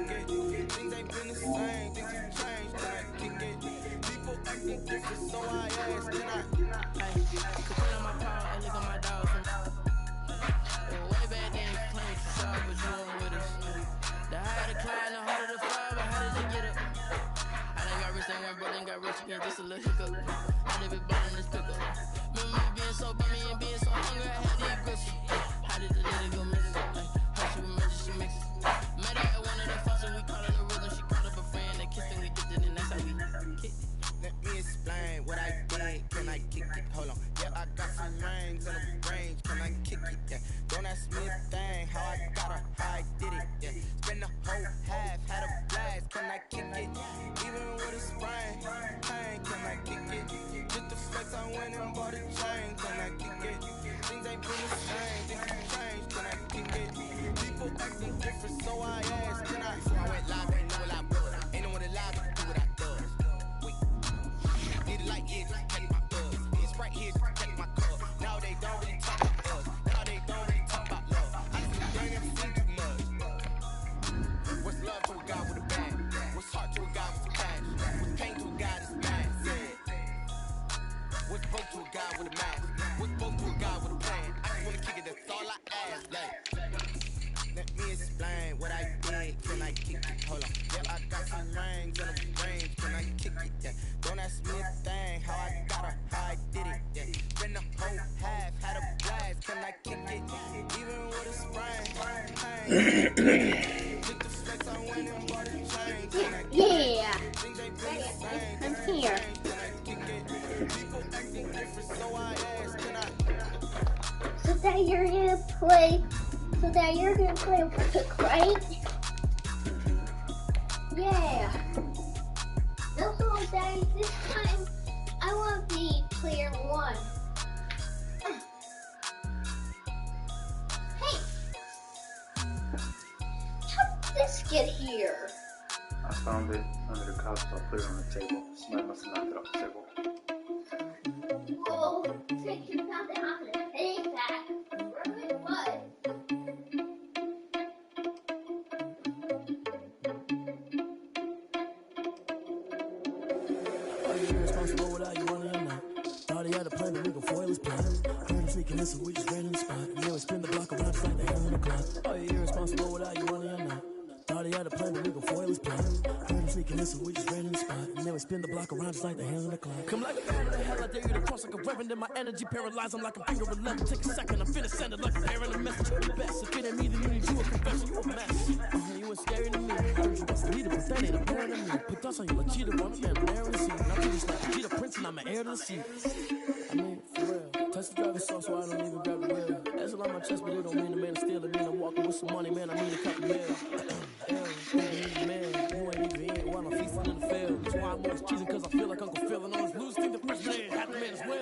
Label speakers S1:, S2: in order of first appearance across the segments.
S1: kick it. Things ain't been the same, things have changed, can I kick it? People acting different, so I asked, can I? Hey, put on my power and look at my dogs. Way back then, you claimed you saw, but you weren't with us. The higher the climb, the harder the fall, but how did they get up? I done got rich, they went broke, then got rich again, just a little hiccup. I done been ballin' this pickup. Remember me being so bummy and being so hungry, I had to eat grits. How did the lady go miss? How she remembers she mixes. Met her at one of the functions, we call it a rhythm. She called up a friend, they kissed and we dipped it, and that's how we kicked it. Let me explain what I did, can I kick it? Hold on, yeah, I got some rings and a range, can I kick it? Yeah, don't ask me a thing, how I got her, how I did it. Yeah, spend the whole half, had a blast, can I kick it? Even with a sprain, pain, can I kick it? Just the flex, I went and bought a chain, can I kick it? Things ain't been the same, things have changed, can I kick it? People acting different, so I asked, can I? Before I went live, they know what I was. Ain't no one alive to do what I does. Need a light, yeah, just catch my buzz. It's right here, just catch my cup. Now they don't really talk about us. Now they don't really talk about love. I just they never seen too much. What's love to a guy with a bag? What's heart to a guy with some cash? What's pain to a guy that's mad? Said. What's broke to a guy with a mask? What's broke to a guy with a plan? I just wanna kick it, that's all I ask. Like, let me explain what I did. Can I kick it? Hold on. Yeah, I got some rings and a range. Can I kick it? Yeah. Don't ask me a thing. How I got her, how I did it. Yeah. Spend the whole half, had a blast. Can I kick it? Even with a sprain. With the flex, I went and bought a chain. Can I kick it?
S2: Yeah.
S1: Things ain't been the same.
S2: I'm here.
S1: Can I kick it? People acting different, so I asked. Can I?
S2: So that you're gonna play. So that you're gonna play Pick, right? Yeah. That's all, Daddy. This time, I want to be player 1. Hey! How did this get here?
S3: I found it under the couch, so I put it on the table. Somebody must have knocked it off the table.
S2: Whoa! Take you found it on the table. Where was?
S4: Irresponsible without you running or not. Thought he had a plan, but we gon' foil his plot. Heard him sneaking in, so we just ran in the spot. And then we spin the block around just like the hands on the clock. Are you irresponsible without you running or not? Thought he had a plan, but we gon' foil his plot. Heard him sneaking in, so we just ran in the spot. And then we spin the block around just like the hands on the clock. Come like a fan of the hell, I dare you to cross like a reverend. And my energy paralyzed, I'm like a finger 11. Take a second, I'm finna send it like a parent a message. The best, if it ain't me, then you need you a confession. You a mess. You ain't scary to me. I heard you was the leader, but that ain't apparent to me. Put dust on you like cheetah, run up and bear and see. Now you just like a cheetah prince, and I'm an heir to the sea. I mean, for real. Touch the driver's soft, so I don't even grab the wheel. That's all on my chest, but it don't mean the man is still. It mean I'm walking with some money, man. I mean a couple mil. Man, you ain't even in while I'm feasting in the field. That's why I'm always cheesing, cause I feel like Uncle Phil. And always lose, think the president had the man as well.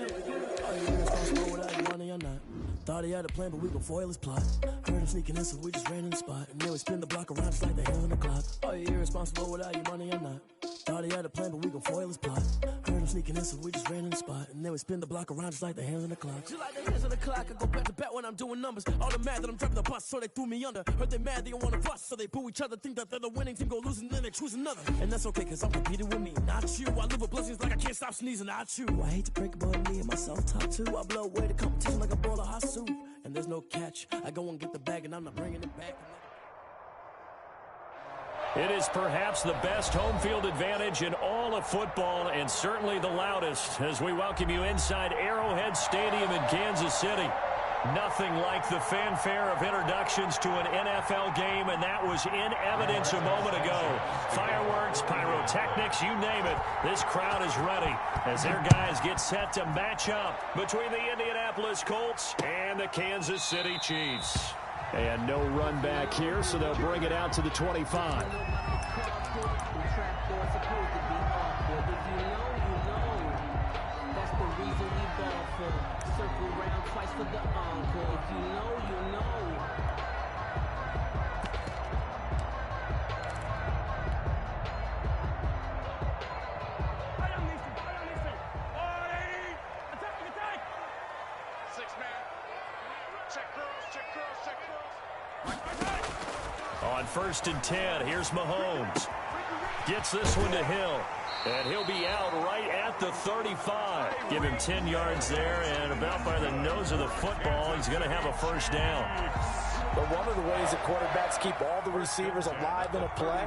S4: Are you irresponsible without you money or not? Thought he had a plan, but we gon' foil his plot. Heard him sneaking in, so we just ran in the spot. And then we spin the block around just like the hands on the clock. Are you irresponsible without your money or not? Thought he had a plan, but we gon' foil his plot. Heard him sneaking in, so we just ran in the spot. And then we spin the block around just like the hands on the clock. Just like the hands on the clock, I go back to back when I'm doing numbers. All the mad that I'm driving the bus, so they threw me under. Heard they mad, they don't wanna bust, so they boo each other. Think that they're the winning team, go losing, then they choose another. And that's okay, cause I'm competing with me, not you. I live with blessings like I can't stop sneezing, not you. I hate to break it, but me and myself top 2. I blow away the competition like a bowl of hot soup. And there's no catch. I go and get the bag, and I'm not bringing it back.
S5: It is perhaps the best home field advantage in all of football, and certainly the loudest, as we welcome you inside Arrowhead Stadium in Kansas City. Nothing like the fanfare of introductions to an NFL game, and that was in evidence a moment ago. Fireworks, pyrotechnics, you name it. This crowd is ready as their guys get set to match up between the Indianapolis Colts and the Kansas City Chiefs. And no run back here, so they'll bring it out to the 25.
S6: Circle round twice for the encore. If you know, you know.
S7: Attack! 6 man. Check girls, check girls, check girls.
S5: On 1st and 10, here's Mahomes. Gets this one to Hill. And he'll be out right at the 35. Give him 10 yards there, and about by the nose of the football, he's going to have a first down.
S7: But one of the ways that quarterbacks keep all the receivers alive in a play,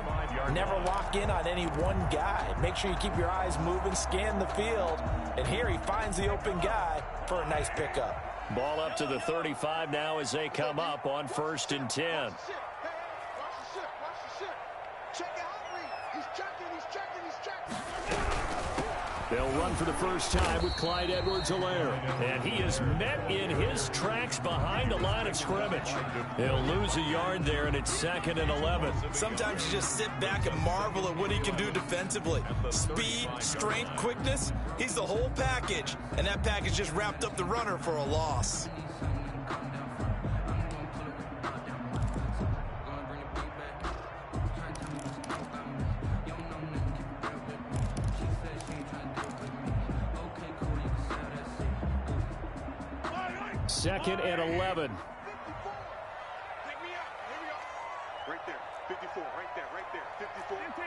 S7: never lock in on any one guy. Make sure you keep your eyes moving, scan the field, and here he finds the open guy for a nice pickup.
S5: Ball up to the 35 now as they come up on 1st and 10. They'll run for the first time with Clyde Edwards-Helaire. And he is met in his tracks behind the line of scrimmage. He'll lose a yard there, and it's 2nd and 11.
S7: Sometimes you just sit back and marvel at what he can do defensively. Speed, strength, quickness, he's the whole package. And that package just wrapped up the runner for a loss.
S5: Second and 11.
S8: Right there, 54, right there, 54. 15.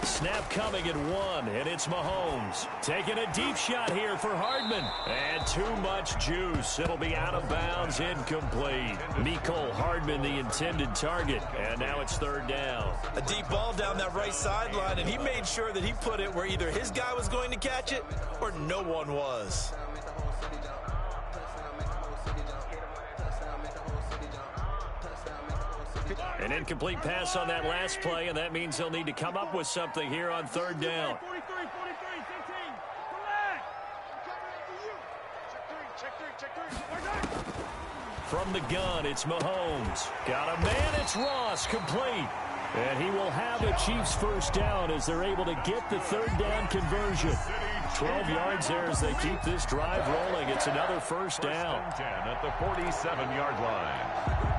S5: Snap coming at 1, and it's Mahomes. Taking a deep shot here for Hardman. And too much juice. It'll be out of bounds, incomplete. Mecole Hardman, the intended target. And now it's 3rd down.
S7: A deep ball down that right sideline, and he made sure that he put it where either his guy was going to catch it or no one was.
S5: An incomplete pass on that last play, and that means they'll need to come up with something here on 3rd down.
S8: 43, 15. Check three.
S5: From the gun, it's Mahomes. Got a man, it's Ross, complete. And he will have a Chiefs first down as they're able to get the 3rd down conversion. 12 yards there as they keep this drive rolling. It's another first down.
S8: 10 at the 47-yard line.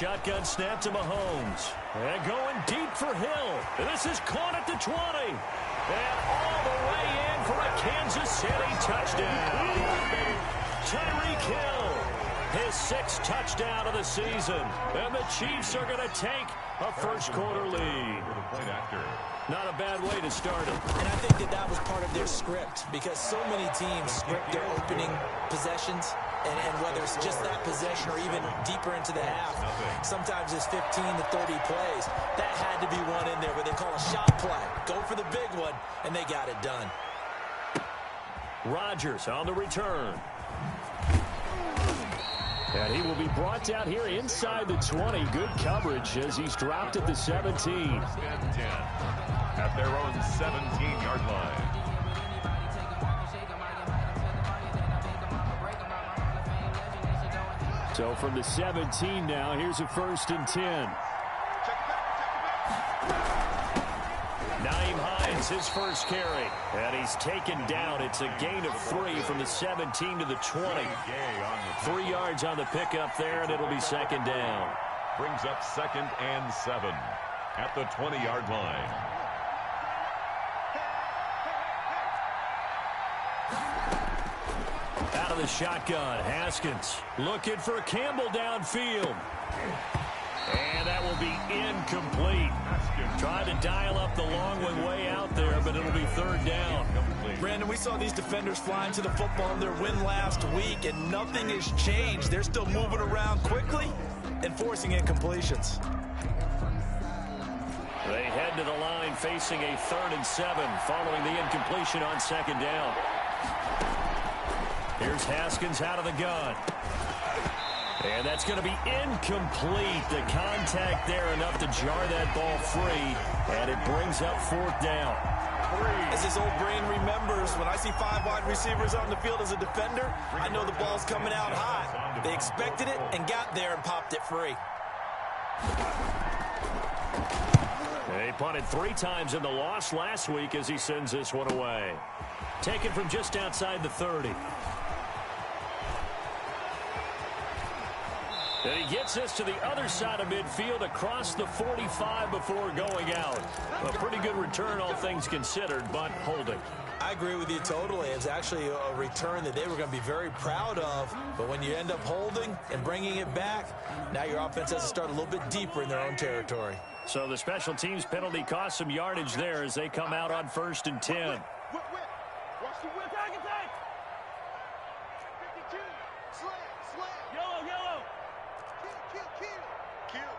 S5: Shotgun snap to Mahomes. And going deep for Hill. This is caught at the 20. And all the way in for a Kansas City touchdown. Tyreek Hill, his 6th touchdown of the season. And the Chiefs are going to take a first-quarter lead. Not a bad way to start it.
S7: And I think that was part of their script, because so many teams script their opening possessions, and whether it's just that possession or even deeper into the half, sometimes it's 15 to 30 plays. That had to be one in there where they call a shot play. Go for the big one, and they got it done.
S5: Rodgers on the return. And he will be brought down here inside the 20. Good coverage as he's dropped at the 17.
S8: At their own 17-yard line.
S5: So from the 17 now, here's a 1st and 10. Nyheim Hines, his first carry. And he's taken down. It's a gain of 3 from the 17 to the 20. 3 yards on the pickup there, and it'll be 2nd down.
S8: Brings up 2nd and 7 at the 20-yard line.
S5: Out of the shotgun, Haskins looking for Campbell downfield. And that will be incomplete. Trying to dial up the long one way out there, but it'll be 3rd down.
S7: Brandon, we saw these defenders flying to the football in their win last week, and nothing has changed. They're still moving around quickly and forcing incompletions.
S5: They head to the line facing a 3rd and 7 following the incompletion on 2nd down. Here's Haskins out of the gun. And that's going to be incomplete. The contact there enough to jar that ball free. And it brings up 4th down.
S7: As his old brain remembers, when I see 5 wide receivers on the field as a defender, I know the ball's coming out high. They expected it and got there and popped it free.
S5: They punted 3 times in the loss last week as he sends this one away. Taken from just outside the 30. And he gets this to the other side of midfield across the 45 before going out. A pretty good return, all things considered, but holding.
S7: I agree with you totally. It's actually a return that they were going to be very proud of. But when you end up holding and bringing it back, now your offense has to start a little bit deeper in their own territory.
S5: So the special teams penalty cost some yardage there as they come out on 1st and 10.
S9: Watch the whip. Attack. 52. Slam. Yellow. Kill.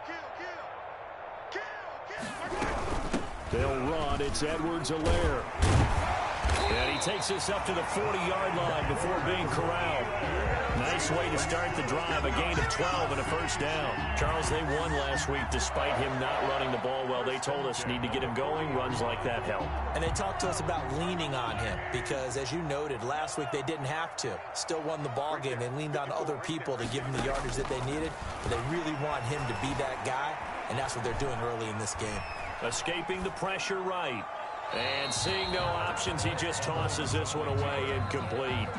S5: They'll run. It's Edwards-Helaire. And he takes this up to the 40-yard line before being corralled. Nice way to start the drive. A gain of 12 and a first down. Charles, they won last week despite him not running the ball well. They told us need to get him going. Runs like that help.
S7: And they talked to us about leaning on him because, as you noted, last week they didn't have to. Still won the ball game. They leaned on other people to give him the yardage that they needed. But they really want him to be that guy, and that's what they're doing early in this game.
S5: Escaping the pressure right. And seeing no options, he just tosses this one away, incomplete.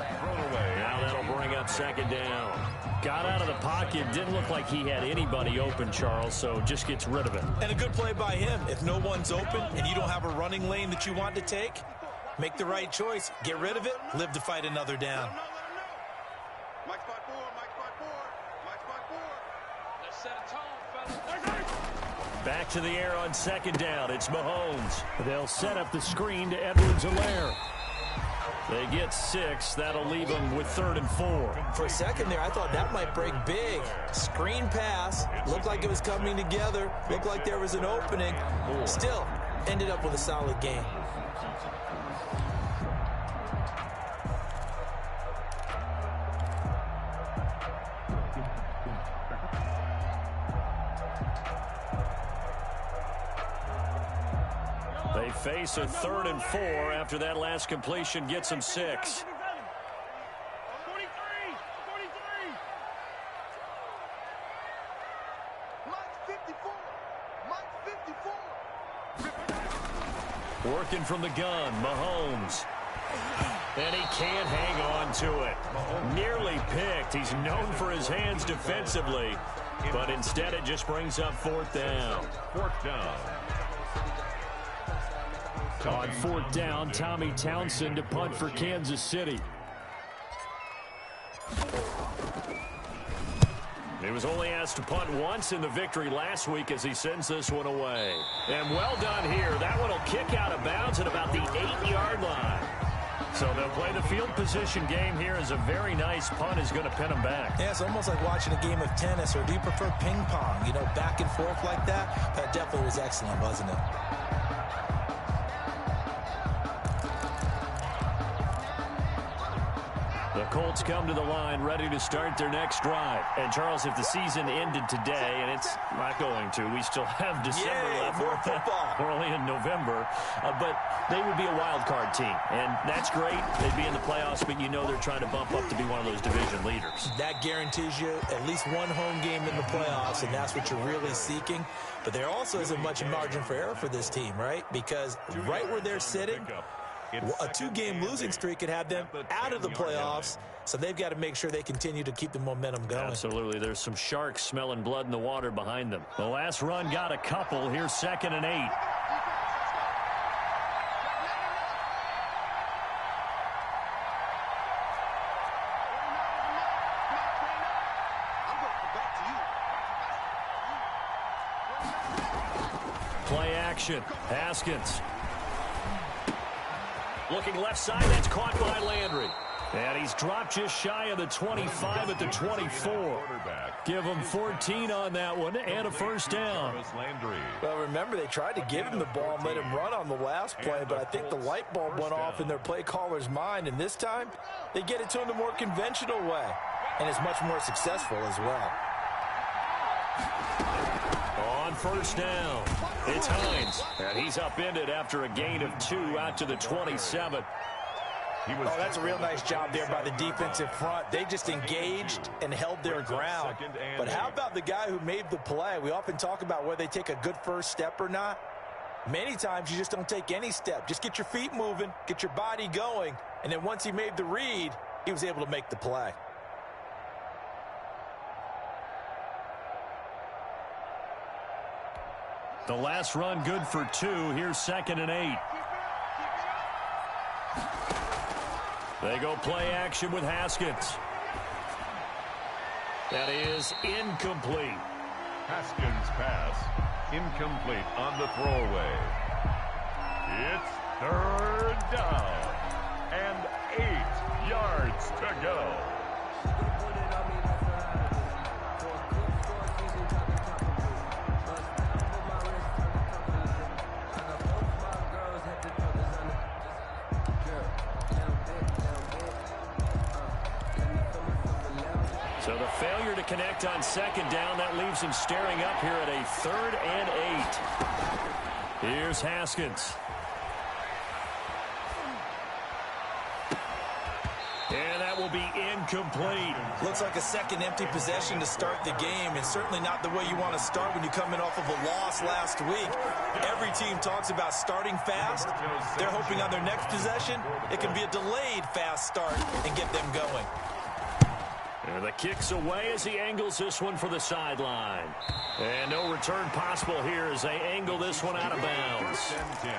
S5: Now that'll bring up 2nd down. Got out of the pocket, didn't look like he had anybody open, Charles, so just gets rid of it.
S7: And a good play by him. If no one's open and you don't have a running lane that you want to take, make the right choice. Get rid of it, live to fight another down.
S9: Mike's by 4. Let's set a tone, fellas.
S5: Back to the air on 2nd down. It's Mahomes. They'll set up the screen to Edwards-Helaire. They get 6. That'll leave them with 3rd and 4.
S7: For a second there, I thought that might break big. Screen pass. Looked like it was coming together. Looked like there was an opening. Still, ended up with a solid game.
S5: They face a 3rd and 4 after that last completion gets them 6.
S9: 43. Mike's 54.
S5: Working from the gun, Mahomes. And he can't hang on to it. Nearly picked. He's known for his hands defensively, but instead it just brings up 4th down.
S8: 4th down.
S5: On 4th down, Tommy Townsend to punt for Kansas City. He was only asked to punt once in the victory last week as he sends this one away. And well done here. That one will kick out of bounds at about the 8-yard line. So they'll play the field position game here as a very nice punt is going to pin them back.
S7: Yeah, it's almost like watching a game of tennis, or do you prefer ping pong? You know, back and forth like that? That definitely was excellent, wasn't it?
S5: The Colts come to the line ready to start their next drive. And, Charles, if the season ended today, and it's not going to, we still have December left.
S7: More football.
S5: We're only in November. But they would be a wild card team. And that's great. They'd be in the playoffs, but you know they're trying to bump up to be one of those division leaders.
S7: That guarantees you at least one home game in the playoffs, and that's what you're really seeking. But there also isn't much margin for error for this team, right? Because right where they're sitting, a 2-game losing streak could have them out of the playoffs, so they've got to make sure they continue to keep the momentum going.
S5: Absolutely. There's some sharks smelling blood in the water behind them. The last run got a couple. Here's 2nd and 8. Play action. Haskins. Looking left side, that's caught by Landry. And he's dropped just shy of the 25 at the 24. Give him 14 on that one and a first down.
S7: Well, remember, they tried to give him the ball and let him run on the last play, but I think the light bulb went off in their play caller's mind, and this time they get it to him the more conventional way, and it's much more successful as well.
S5: On first down, it's Hines. And he's upended after a gain of 2 out to the 27.
S7: Oh, that's a real nice job there by the defensive front. They just engaged and held their ground. But how about the guy who made the play? We often talk about whether they take a good first step or not. Many times you just don't take any step. Just get your feet moving, get your body going, and then once he made the read, he was able to make the play.
S5: The last run good for 2. Here's 2nd and 8. They go play action with Haskins. That is incomplete.
S8: Haskins' pass incomplete on the throwaway. It's 3rd down and 8 yards to go.
S5: So the failure to connect on 2nd down, that leaves him staring up here at a 3rd and 8. Here's Haskins. And that will be incomplete.
S7: Looks like a second empty possession to start the game, and certainly not the way you want to start when you're coming off of a loss last week. Every team talks about starting fast. They're hoping on their next possession, it can be a delayed fast start and get them going.
S5: And the kick's away as he angles this one for the sideline. And no return possible here as they angle this one out of bounds.
S8: 10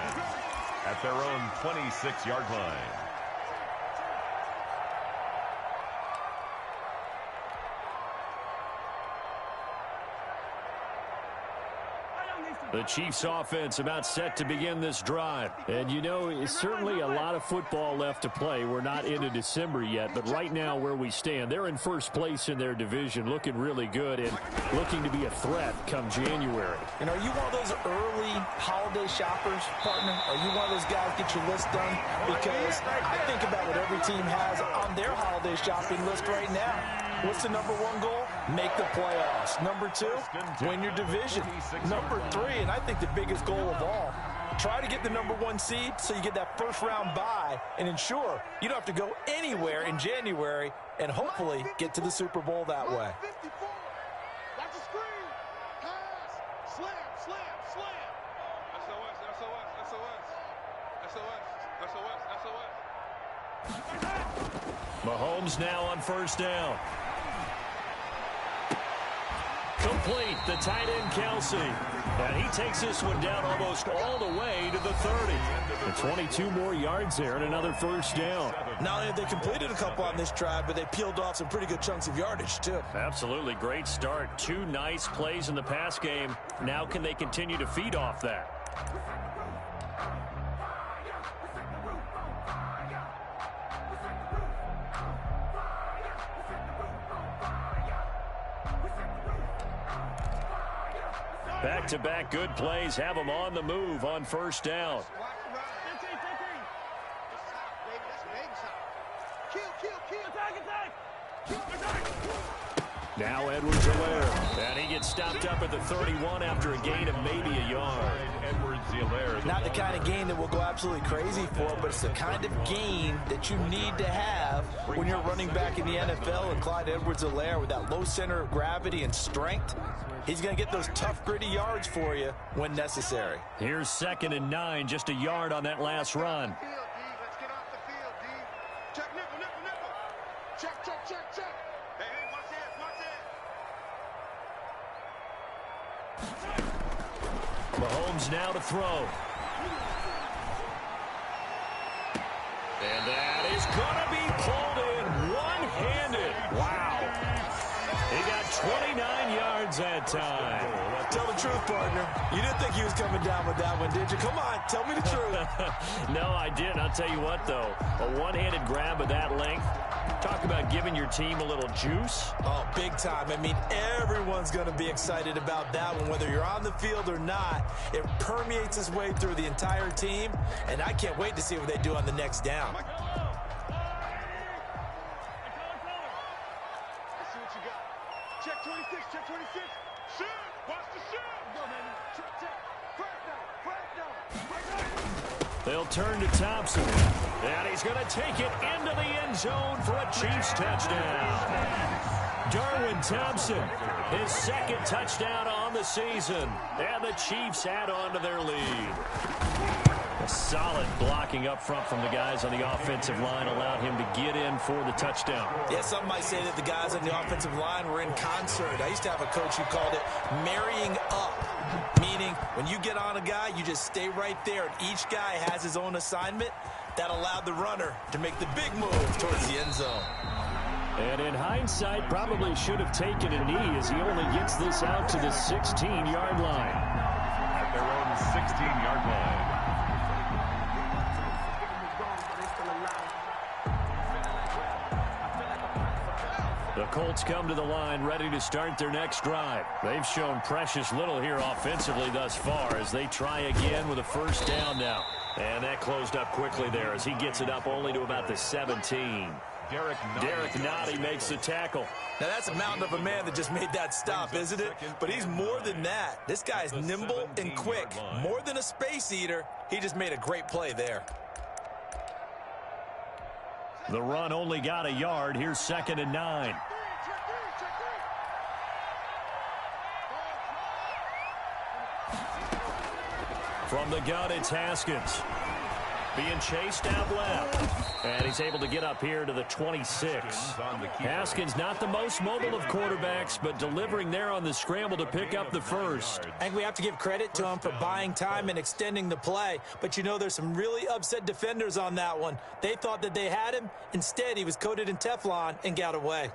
S8: at their own 26-yard line.
S5: The Chiefs offense about set to begin this drive. And you know, it's certainly a lot of football left to play. We're not into December yet, but right now where we stand, they're in first place in their division, looking really good and looking to be a threat come January.
S7: And are you one of those early holiday shoppers, partner? Are you one of those guys get your list done? Because I think about what every team has on their holiday shopping list right now. What's the #1 goal? Make the playoffs. #2, win your division. #3, and I think the biggest goal of all, try to get the #1 seed so you get that first-round bye and ensure you don't have to go anywhere in January and hopefully get to the Super Bowl that way.
S9: Watch the screen. Pass. Slam, slam, slam. SOS, SOS, SOS. SOS, SOS, SOS.
S5: Mahomes now on first down. Complete, the tight end Kelsey. And he takes this one down almost all the way to the 30. And 22 more yards there and another first down.
S7: Not only have they completed a couple on this drive, but they peeled off some pretty good chunks of yardage, too.
S5: Absolutely great start. 2 nice plays in the pass game. Now can they continue to feed off that? Back-to-back good plays have them on the move on first down. Now Edwards-Helaire, and he gets stopped up at the 31 after a gain of maybe a yard.
S8: Edwards-Helaire.
S7: Not the kind of gain that we'll go absolutely crazy for, but it's the kind of gain that you need to have when you're running back in the NFL. And Clyde Edwards-Helaire, with that low center of gravity and strength, he's going to get those tough, gritty yards for you when necessary.
S5: Here's 2nd and 9, just a yard on that last run.
S9: Let's get off the field, D. Check, nickel, nickel, nickel. Check, check, check, check. Hey, hey, watch this, watch this.
S5: Mahomes now to throw. And that is going to be pulled in one-handed. Wow. He got 29 yards that time.
S7: Tell the truth, partner. You didn't think he was coming down with that one, did you? Come on, tell me the truth.
S5: No, I didn't. I'll tell you what, though. A one-handed grab of that length. Talk about giving your team a little juice.
S7: Oh, big time. I mean, everyone's going to be excited about that one, whether you're on the field or not. It permeates its way through the entire team, and I can't wait to see what they do on the next down.
S9: Let's see what you got. Check 26, check 26. Shoot! Watch the shoot! Go, baby. Check. First down.
S5: They'll turn to Thompson. And he's going to take it into the end zone for a Chiefs touchdown. Darwin Thompson, his second touchdown on the season. And the Chiefs add on to their lead. A solid blocking up front from the guys on the offensive line allowed him to get in for the touchdown.
S7: Yeah, some might say that the guys on the offensive line were in concert. I used to have a coach who called it marrying up, meaning when you get on a guy, you just stay right there, and each guy has his own assignment. That allowed the runner to make the big move towards the end zone.
S5: And in hindsight, probably should have taken a knee as he only gets this out to the 16-yard line.
S8: At their own 16-yard line.
S5: The Colts come to the line ready to start their next drive. They've shown precious little here offensively thus far as they try again with a first down now. And that closed up quickly there as he gets it up only to about the 17. Derek Nottie makes the tackle.
S7: Now that's a mountain of a man that just made that stop, isn't it? But he's more than that. This guy's nimble and quick. More than a space eater. He just made a great play there.
S5: The run only got a yard. Here's 2nd and 9. From the gun, it's Haskins. Being chased out left. And he's able to get up here to the 26. Haskins not the most mobile of quarterbacks, but delivering there on the scramble to pick up the first.
S7: I think we have to give credit to him for buying time and extending the play. But, you know, there's some really upset defenders on that one. They thought that they had him. Instead, he was coated in Teflon and got away.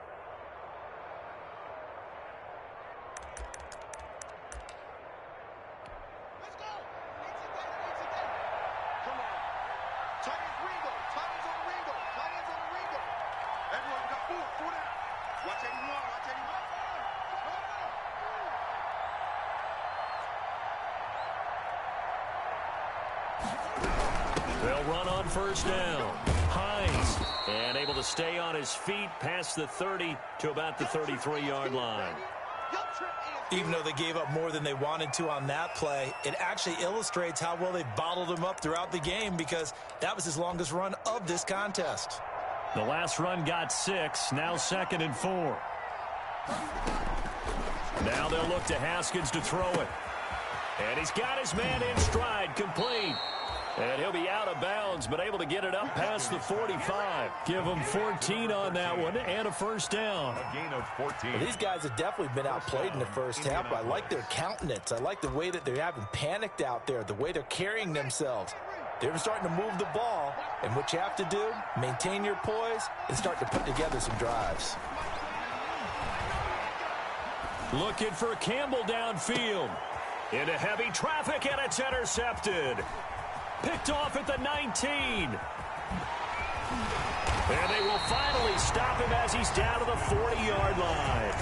S5: They'll run on first down. Hines, and able to stay on his feet past the 30 to about the 33-yard line.
S7: Even though they gave up more than they wanted to on that play, it actually illustrates how well they bottled him up throughout the game because that was his longest run of this contest.
S5: The last run got 6, now 2nd and 4. Now they'll look to Haskins to throw it. And he's got his man in stride, complete. And he'll be out of bounds, but able to get it up past the 45. Give him 14 on that one and a first down.
S8: A gain of 14.
S7: Well, these guys have definitely been outplayed in the first half, but I like their countenance. I like the way that they haven't panicked out there, the way they're carrying themselves. They're starting to move the ball, and what you have to do, maintain your poise and start to put together some drives.
S5: Looking for Campbell downfield. Into heavy traffic, and it's intercepted. Picked off at the 19. And they will finally stop him as he's down to the 40-yard line.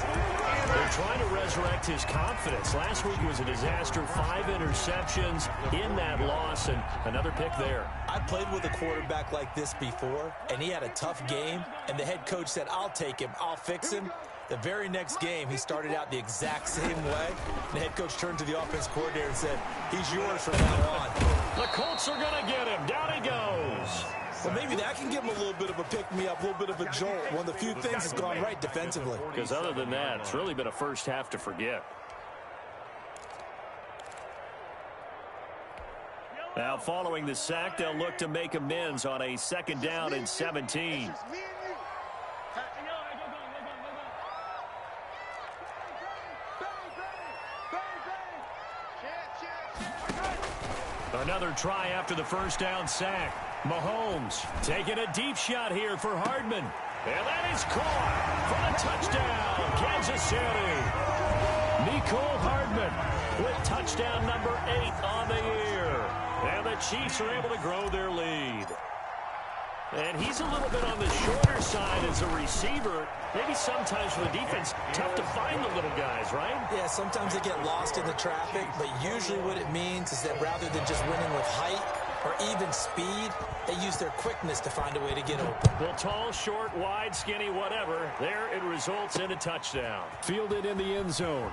S5: They're trying to resurrect his confidence. Last week was a disaster. 5 interceptions in that loss, and another pick there.
S7: I played with a quarterback like this before, and he had a tough game, and the head coach said, I'll take him, I'll fix him. The very next game, he started out the exact same way. The head coach turned to the offense coordinator and said, he's yours from now on.
S5: The Colts are going to get him. Down he goes.
S7: Well, maybe that can give him a little bit of a pick-me-up, a little bit of a jolt. One of the few things that's gone right defensively.
S5: Because other than that, it's really been a first half to forget. Now, following the sack, they'll look to make amends on a 2nd down and 17. Another try after the first down sack. Mahomes taking a deep shot here for Hardman. And that is caught for the touchdown, Kansas City. Mecole Hardman with touchdown number 8 on the year. And the Chiefs are able to grow their lead. And he's a little bit on the shorter side as a receiver. Maybe sometimes for the defense, tough to find the little guys, right?
S7: Yeah, sometimes they get lost in the traffic, but usually what it means is that rather than just winning with height, or even speed. They use their quickness to find a way to get open.
S5: Well, tall, short, wide, skinny, whatever. There it results in a touchdown. Fielded in the end zone.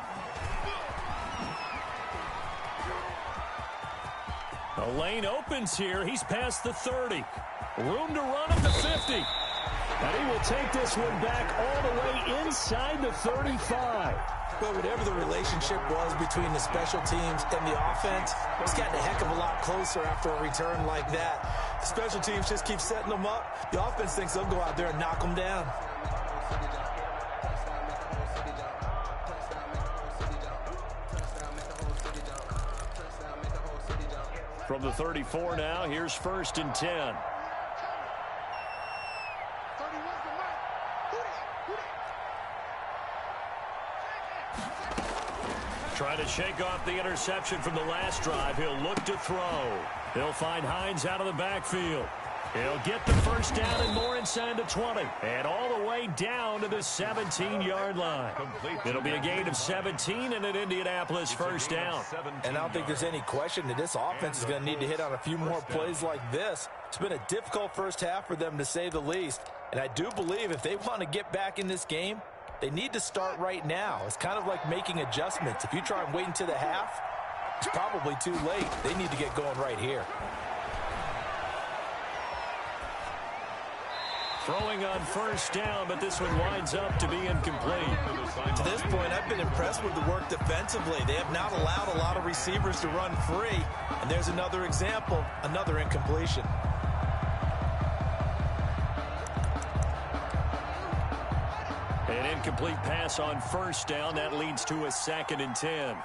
S5: A lane opens here. He's past the 30. Room to run at the 50. And he will take this one back all the way inside the 35.
S7: But whatever the relationship was between the special teams and the offense, it's gotten a heck of a lot closer after a return like that. The special teams just keep setting them up. The offense thinks they'll go out there and knock them down.
S5: From the 34 now, here's 1st and 10. Trying to shake off the interception from the last drive. He'll look to throw. He'll find Hines out of the backfield. He'll get the first down and more inside the 20. And all the way down to the 17-yard line. It'll be a gain of 17 and an Indianapolis first down.
S7: And I don't think there's any question that this offense is going to need to hit on a few more plays like this. It's been a difficult first half for them, to say the least. And I do believe if they want to get back in this game, they need to start right now. It's kind of like making adjustments. If you try and wait until the half, it's probably too late. They need to get going right here.
S5: Throwing on first down, but this one winds up to be incomplete.
S7: To this point, I've been impressed with the work defensively. They have not allowed a lot of receivers to run free. And there's another example, another incompletion.
S5: An incomplete pass on first down. That leads to a 2nd and 10.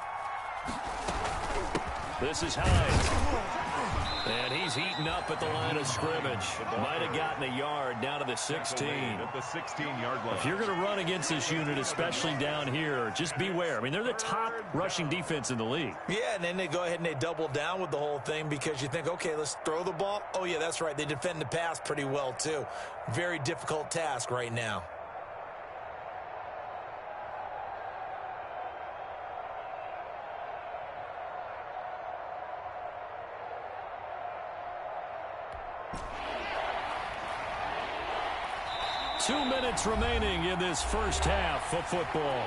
S5: This is Hines. And he's eaten up at the line of scrimmage. Might have gotten a yard down to the 16.
S8: At the 16-yard line.
S5: If you're going to run against this unit, especially down here, just beware. I mean, they're the top rushing defense in the league.
S7: Yeah, and then they go ahead and they double down with the whole thing because you think, okay, let's throw the ball. Oh, yeah, that's right. They defend the pass pretty well, too. Very difficult task right now.
S5: Two minutes remaining in this first half of football.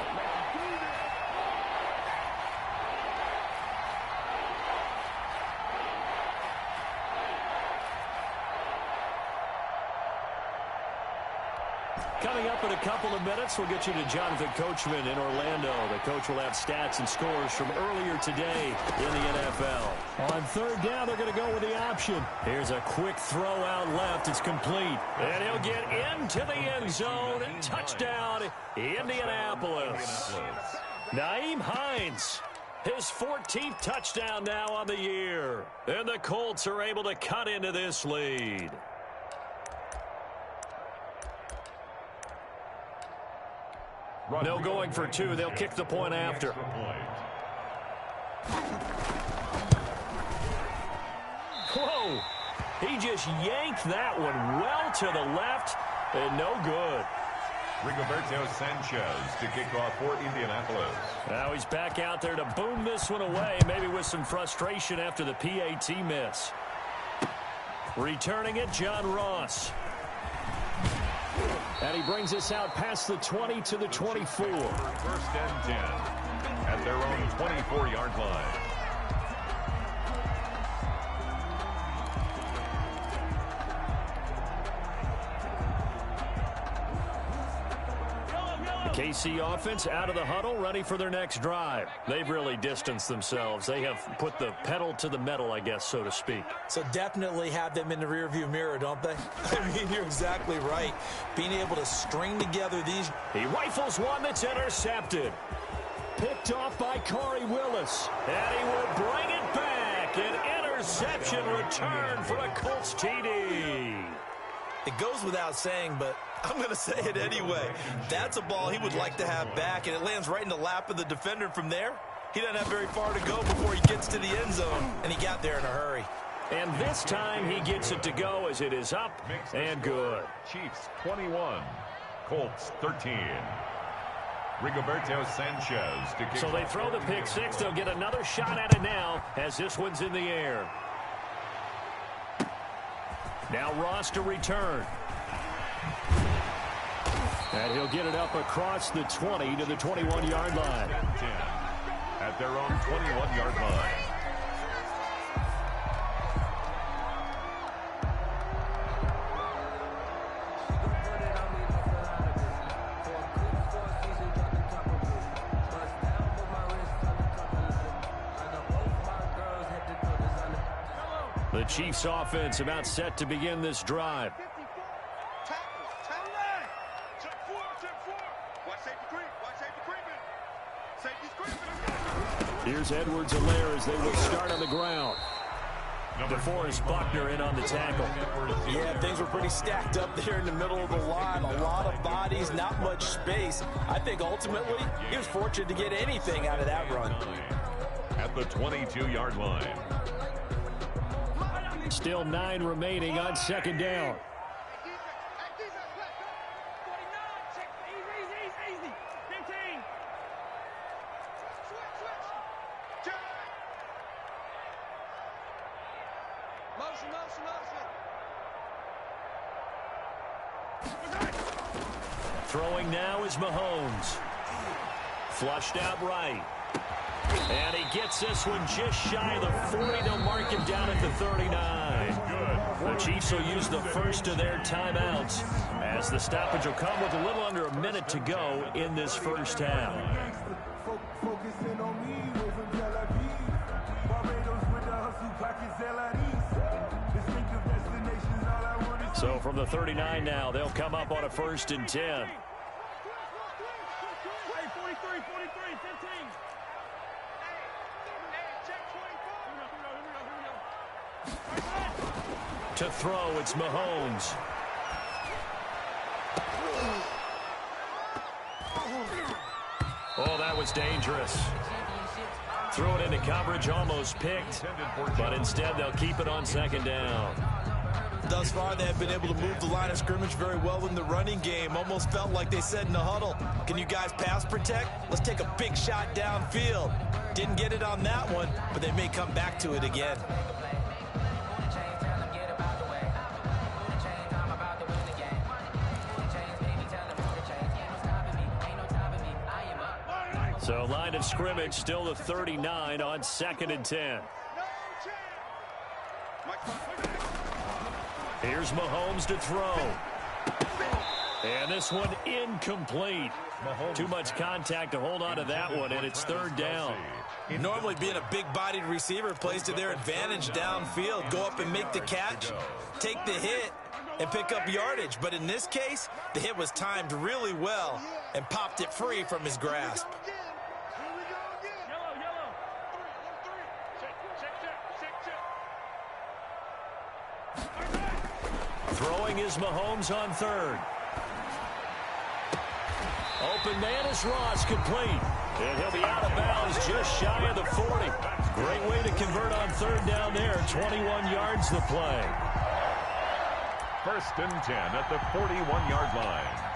S5: Coming up in a couple of minutes, we'll get you to Jonathan Coachman in Orlando. The coach will have stats and scores from earlier today in the NFL. On third down, they're going to go with the option. Here's a quick throw out left. It's complete. And he'll get into the end zone. Touchdown, Indianapolis. Nyheim Hines, his 14th touchdown now on the year. And the Colts are able to cut into this lead. No going for two. They'll kick the point after. Whoa. He just yanked that one well to the left and no good.
S8: Rigoberto Sanchez to kick off for Indianapolis.
S5: Now he's back out there to boom this one away, maybe with some frustration after the PAT miss. Returning it, John Ross. And he brings us out past the 20 to the 24.
S8: 1st and 10 at their own 24-yard line.
S5: KC offense out of the huddle, ready for their next drive. They've really distanced themselves. They have put the pedal to the metal, I guess, so to speak.
S7: So definitely have them in the rearview mirror, don't they? I mean, you're exactly right. Being able to string together these.
S5: He rifles one that's intercepted. Picked off by Corey Willis. And he will bring it back. An interception return for a Colts TD.
S7: It goes without saying, but I'm going to say it anyway. That's a ball he would like to have back, and it lands right in the lap of the defender. From there, he doesn't have very far to go before he gets to the end zone, and he got there in a hurry.
S5: And this time he gets it to go as it is up and good.
S8: Chiefs 21, Colts 13. Rigoberto Sanchez to kick.
S5: So they throw the pick six. They'll get another shot at it now as this one's in the air. Now Ross to return. And he'll get it up across the 20 to the 21-yard line.
S8: 10 at their own 21-yard line.
S5: The Chiefs offense about set to begin this drive. Here's Edwards-Helaire as they will start on the ground. DeForest Buckner in on the tackle.
S7: Yeah, things were pretty stacked up there in the middle of the line. A lot of bodies, not much space. I think ultimately he was fortunate to get anything out of that run.
S8: At the 22-yard line.
S5: Still 9 remaining on second down. Throwing now is Mahomes. Flushed out right. And he gets this one just shy of the 40. They'll mark him down at the 39. The Chiefs will use the first of their timeouts as the stoppage will come with a little under a minute to go in this first half. So from the 39 now, they'll come up on a 1st and 10. To throw, it's Mahomes. Oh, that was dangerous. Threw it into coverage, almost picked, but instead they'll keep it on second down.
S7: Thus far, they have been able to move the line of scrimmage very well in the running game. Almost felt like they said in the huddle, can you guys pass protect? Let's take a big shot downfield. Didn't get it on that one, but they may come back to it again.
S5: So line of scrimmage still the 39 on 2nd and 10. Here's Mahomes to throw. And this one incomplete. Too much contact to hold on to that one, and it's 3rd down.
S7: Normally being a big-bodied receiver plays to their advantage downfield. Go up and make the catch, take the hit, and pick up yardage. But in this case, the hit was timed really well and popped it free from his grasp.
S5: Throwing is Mahomes on 3rd. Open man is Ross, complete. And he'll be out of bounds just shy of the 40. Great way to convert on 3rd down there. 21 yards the play.
S8: 1st and 10 at the 41-yard line.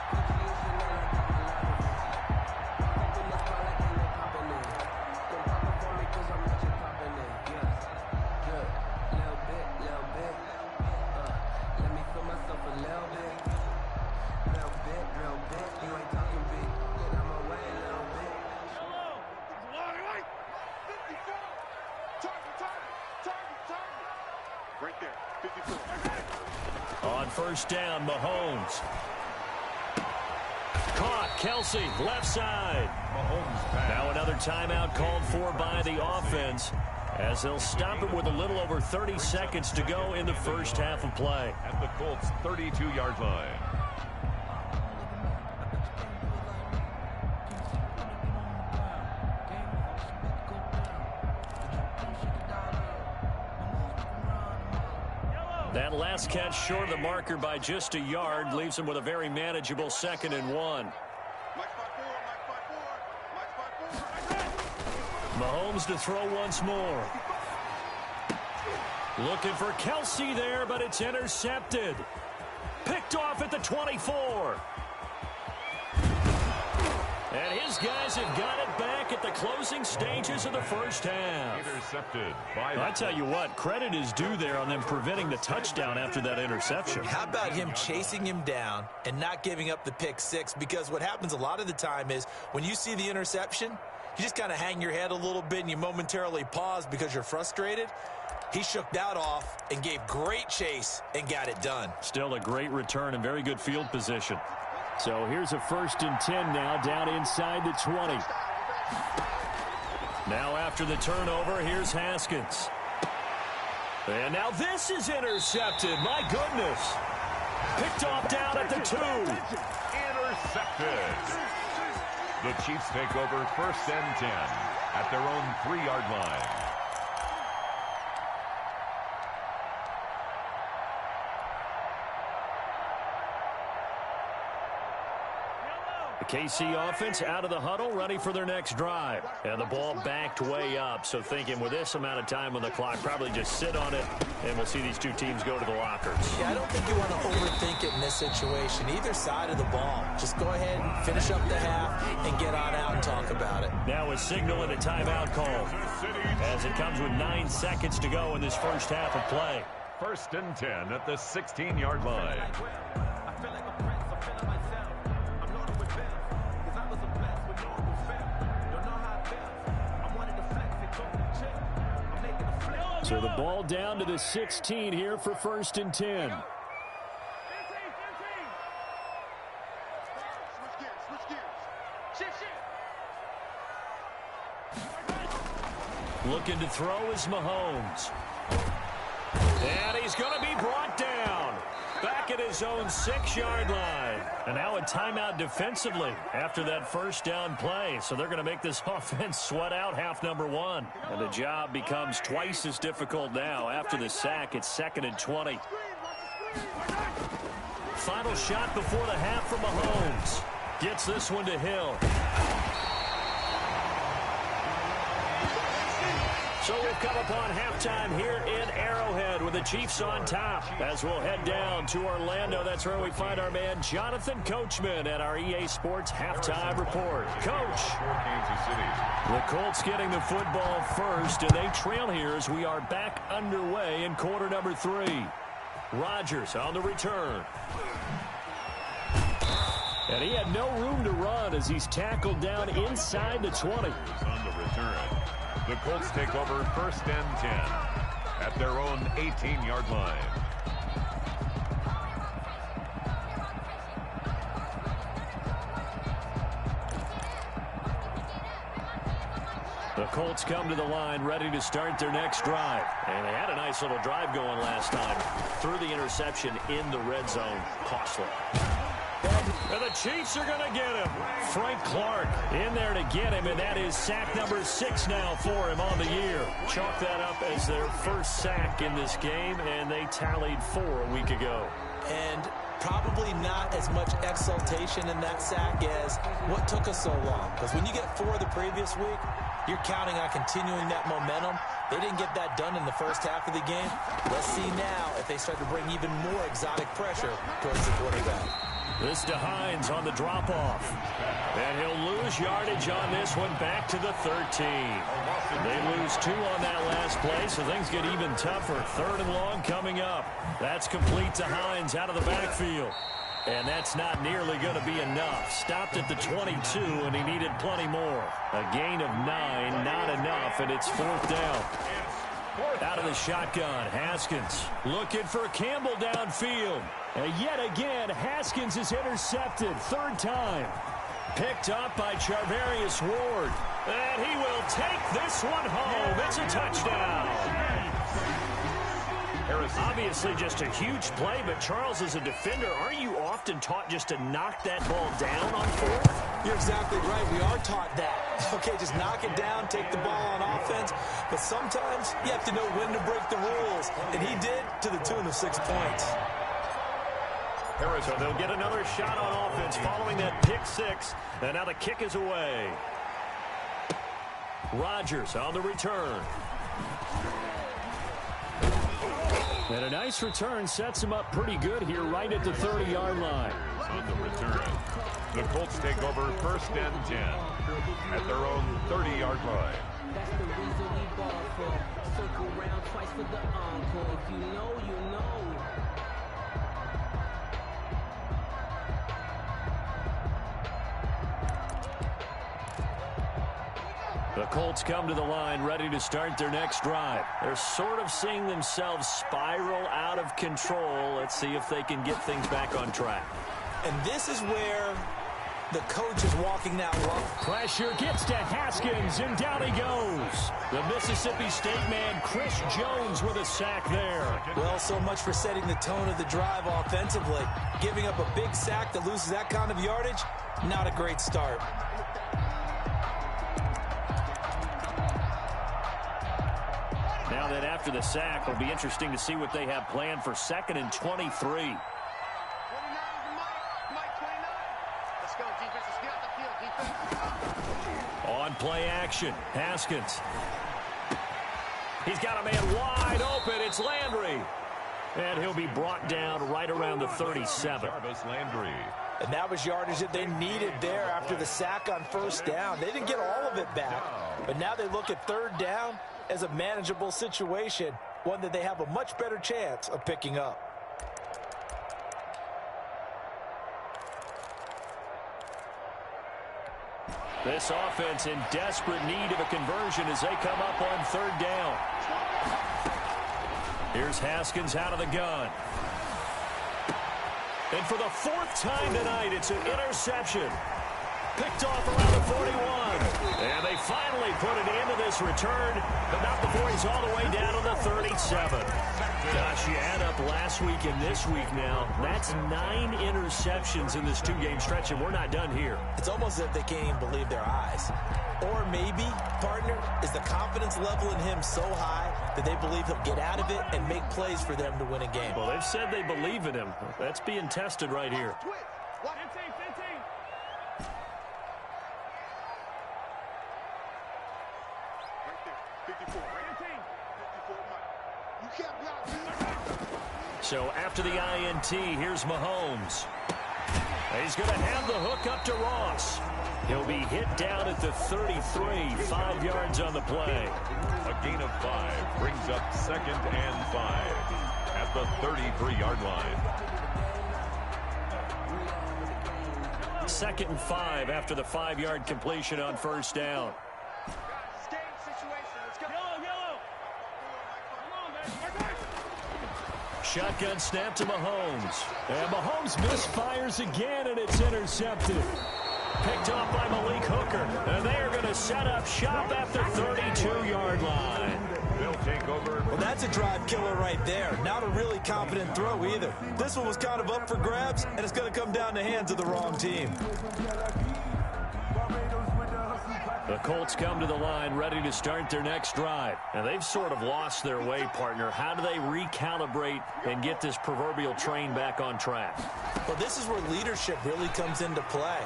S5: On 1st down, Mahomes. Caught, Kelsey, left side. Now another timeout called for by the offense as they'll stop it with a little over 30 seconds to go in the first half of play.
S8: At the Colts' 32-yard line.
S5: That last catch short of the marker by just a yard leaves him with a very manageable 2nd and 1. Mahomes to throw once more. Looking for Kelsey there, but it's intercepted. Picked off at the 24. And his guys have got it back at the closing stages of the first half.
S8: Intercepted by
S5: I tell you what, credit is due there on them preventing the touchdown after that interception.
S7: How about him chasing him down and not giving up the pick six? Because what happens a lot of the time is when you see the interception, you just kind of hang your head a little bit and you momentarily pause because you're frustrated. He shook that off and gave great chase and got it done.
S5: Still a great return and very good field position. So here's a 1st and 10 now down inside the 20. Now after the turnover, here's Haskins. And now this is intercepted. My goodness. Picked off down at the 2.
S8: Intercepted. The Chiefs take over 1st and 10 at their own 3-yard line.
S5: The KC offense out of the huddle, ready for their next drive. And the ball backed way up, so thinking with this amount of time on the clock, probably just sit on it, and we'll see these two teams go to the lockers.
S7: Yeah, I don't think you want to overthink it in this situation. Either side of the ball. Just go ahead and finish up the half and get on out and talk about it.
S5: Now a signal and a timeout call as it comes with 9 seconds to go in this first half of play.
S8: 1st and 10 at the 16-yard line.
S5: So the ball down to the 16 here for 1st and 10. Looking to throw is Mahomes. And he's going to be brought down. Back at his own 6-yard line. And now a timeout defensively after that first down play. So they're going to make this offense sweat out half number 1. And the job becomes twice as difficult now. After the sack, it's 2nd and 20. Final shot before the half from Mahomes. Gets this one to Hill. So we've come upon halftime here in Arrowhead with the Chiefs on top. As we'll head down to Orlando, that's where we find our man Jonathan Coachman at our EA Sports Halftime Report. Coach, the Colts getting the football first, and they trail here as we are back underway in quarter number 3. Rodgers on the return. And he had no room to run as he's tackled down inside the 20.
S8: On the return. The Colts take over 1st and 10 at their own 18-yard line.
S5: The Colts come to the line ready to start their next drive. And they had a nice little drive going last time. Threw the interception in the red zone. Costly. And the Chiefs are going to get him. Frank Clark in there to get him, and that is sack number 6 now for him on the year. Chalk that up as their first sack in this game, and they tallied 4 a week ago.
S7: And probably not as much exultation in that sack as what took us so long. Because when you get 4 the previous week, you're counting on continuing that momentum. They didn't get that done in the first half of the game. Let's see now if they start to bring even more exotic pressure towards the quarterback.
S5: This to Hines on the drop-off. And he'll lose yardage on this one back to the 13. They lose 2 on that last play, so things get even tougher. 3rd and long coming up. That's complete to Hines out of the backfield. And that's not nearly going to be enough. Stopped at the 22, and he needed plenty more. A gain of 9, not enough, and it's 4th down. Out of the shotgun, Haskins looking for Campbell downfield. And yet again, Haskins is intercepted. 3rd time. Picked up by Charvarius Ward. And he will take this one home. It's a touchdown. Obviously just a huge play, but Charles, as a defender, aren't you often taught just to knock that ball down on 4th?
S7: You're exactly right. We are taught that. Okay, just knock it down, take the ball on offense. But sometimes you have to know when to break the rules. And he did to the tune of 6 points.
S5: So they'll get another shot on offense following that pick 6. And now the kick is away. Rodgers on the return. And a nice return sets him up pretty good here right at the 30-yard line.
S8: On the return. The Colts take over first and 10 at their own 30-yard line.
S6: That's the reason we ball for. Circle round twice for the encore. If you know, you know.
S5: The Colts come to the line ready to start their next drive. They're sort of seeing themselves spiral out of control. Let's see if they can get things back on track.
S7: And this is where the coach is walking that rough.
S5: Pressure gets to Haskins, and down he goes. The Mississippi State man, Chris Jones, with a sack there.
S7: Well, so much for setting the tone of the drive offensively. Giving up a big sack that loses that kind of yardage, not a great start.
S5: Now that after the sack, it'll be interesting to see what they have planned for 2nd and 23. On play action, Haskins. He's got a man wide open. It's Landry. And he'll be brought down right around the 37.
S8: Landry.
S7: And that was yardage that they needed there after the sack on first down. They didn't get all of it back, but now they look at third down as a manageable situation, one that they have a much better chance of picking up.
S5: This offense in desperate need of a conversion as they come up on third down. Here's Haskins out of the gun. And for the 4th time tonight, it's an interception. Picked off around the 41. And they finally put an end to this return, but not before he's all the way down to the 37. Gosh, you add up last week and this week now. That's 9 interceptions in this 2-game stretch, and we're not done here.
S7: It's almost as if they can't even believe their eyes. Or maybe, partner, is the confidence level in him so high that they believe he'll get out of it and make plays for them to win a game.
S5: Well, they've said they believe in him. That's being tested right here.
S9: 15.
S5: So after the INT, here's Mahomes. He's going to have the hook up to Ross. He'll be hit down at the 33, 5 yards on the play.
S8: A gain of 5 brings up 2nd and 5 at the 33-yard line.
S5: 2nd and 5 after the 5-yard completion on first down. Shotgun snap to Mahomes. And Mahomes misfires again, and it's intercepted. Picked off by Malik Hooker. And they are going to set up shop at the 32-yard line.
S8: They'll take over.
S7: Well, that's a drive killer right there. Not a really confident throw either. This one was kind of up for grabs, and it's going to come down the hands of the wrong team.
S5: The Colts come to the line ready to start their next drive. And they've sort of lost their way, partner. How do they recalibrate and get this proverbial train back on track?
S7: Well, this is where leadership really comes into play.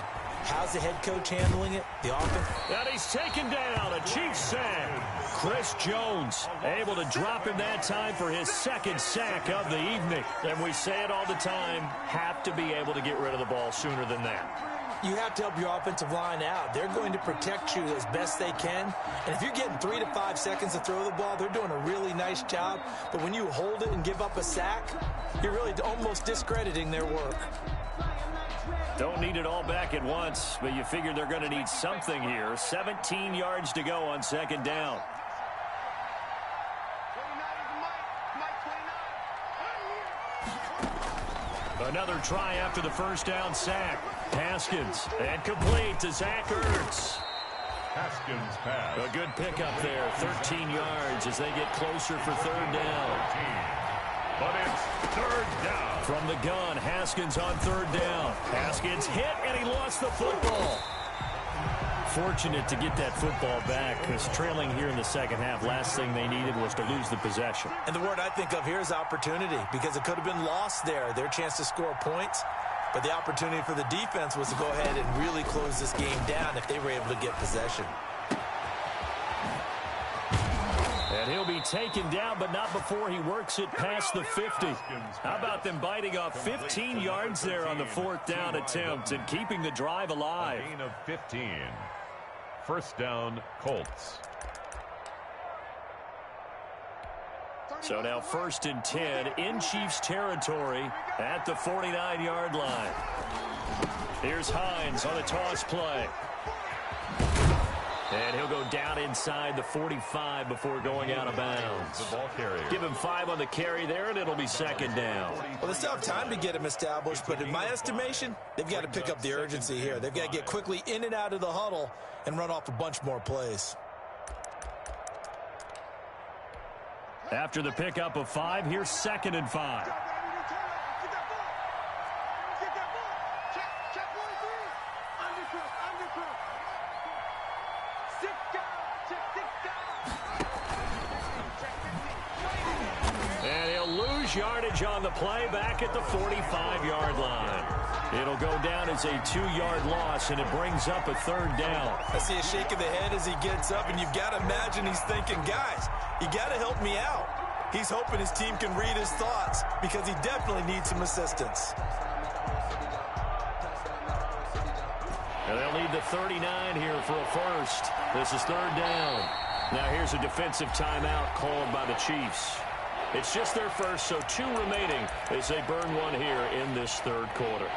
S7: How's the head coach handling it? The offense?
S5: And he's taken down, a Chiefs sack. Chris Jones able to drop him that time for his 2nd sack of the evening. And we say it all the time, have to be able to get rid of the ball sooner than that.
S7: You have to help your offensive line out. They're going to protect you as best they can. And if you're getting 3 to 5 seconds to throw the ball, they're doing a really nice job. But when you hold it and give up a sack, you're really almost discrediting their work.
S5: Don't need it all back at once, but you figure they're going to need something here. 17 yards to go on 2nd down. Another try after the first down sack. Haskins, and complete to Zach Ertz.
S8: Haskins pass.
S5: A good pickup there, 13 yards as they get closer for 3rd down.
S8: But it's 3rd down.
S5: From the gun, Haskins on 3rd down. Haskins hit, and he lost the football. Fortunate to get that football back, because trailing here in the 2nd half, last thing they needed was to lose the possession.
S7: And the word I think of here is opportunity, because it could have been lost there, their chance to score points. But the opportunity for the defense was to go ahead and really close this game down if they were able to get possession.
S5: And And he'll be taken down, but not before he works it past the 50. How about them biting off 15 yards there on the 4th down attempt and keeping the drive alive?
S8: A gain of 15. First down, Colts.
S5: So now 1st and 10 in Chiefs territory at the 49-yard line. Here's Hines on a toss play. And he'll go down inside the 45 before going out of bounds. Give him 5 on the carry there, and it'll be 2nd down.
S7: Well, they still have time to get him established, but in my estimation, they've got to pick up the urgency here. They've got to get quickly in and out of the huddle and run off a bunch more plays.
S5: After the pickup of 5, here's 2nd and 5. And he'll lose yardage on the play back at the 45-yard line. It'll go down as a 2-yard loss, and it brings up a 3rd down.
S7: I see a shake of the head as he gets up, and you've got to imagine he's thinking, guys, you got to help me out. He's hoping his team can read his thoughts because he definitely needs some assistance.
S5: And they'll need the 39 here for a first. This is 3rd down. Now here's a defensive timeout called by the Chiefs. It's just their first, so 2 remaining as they burn one here in this 3rd quarter.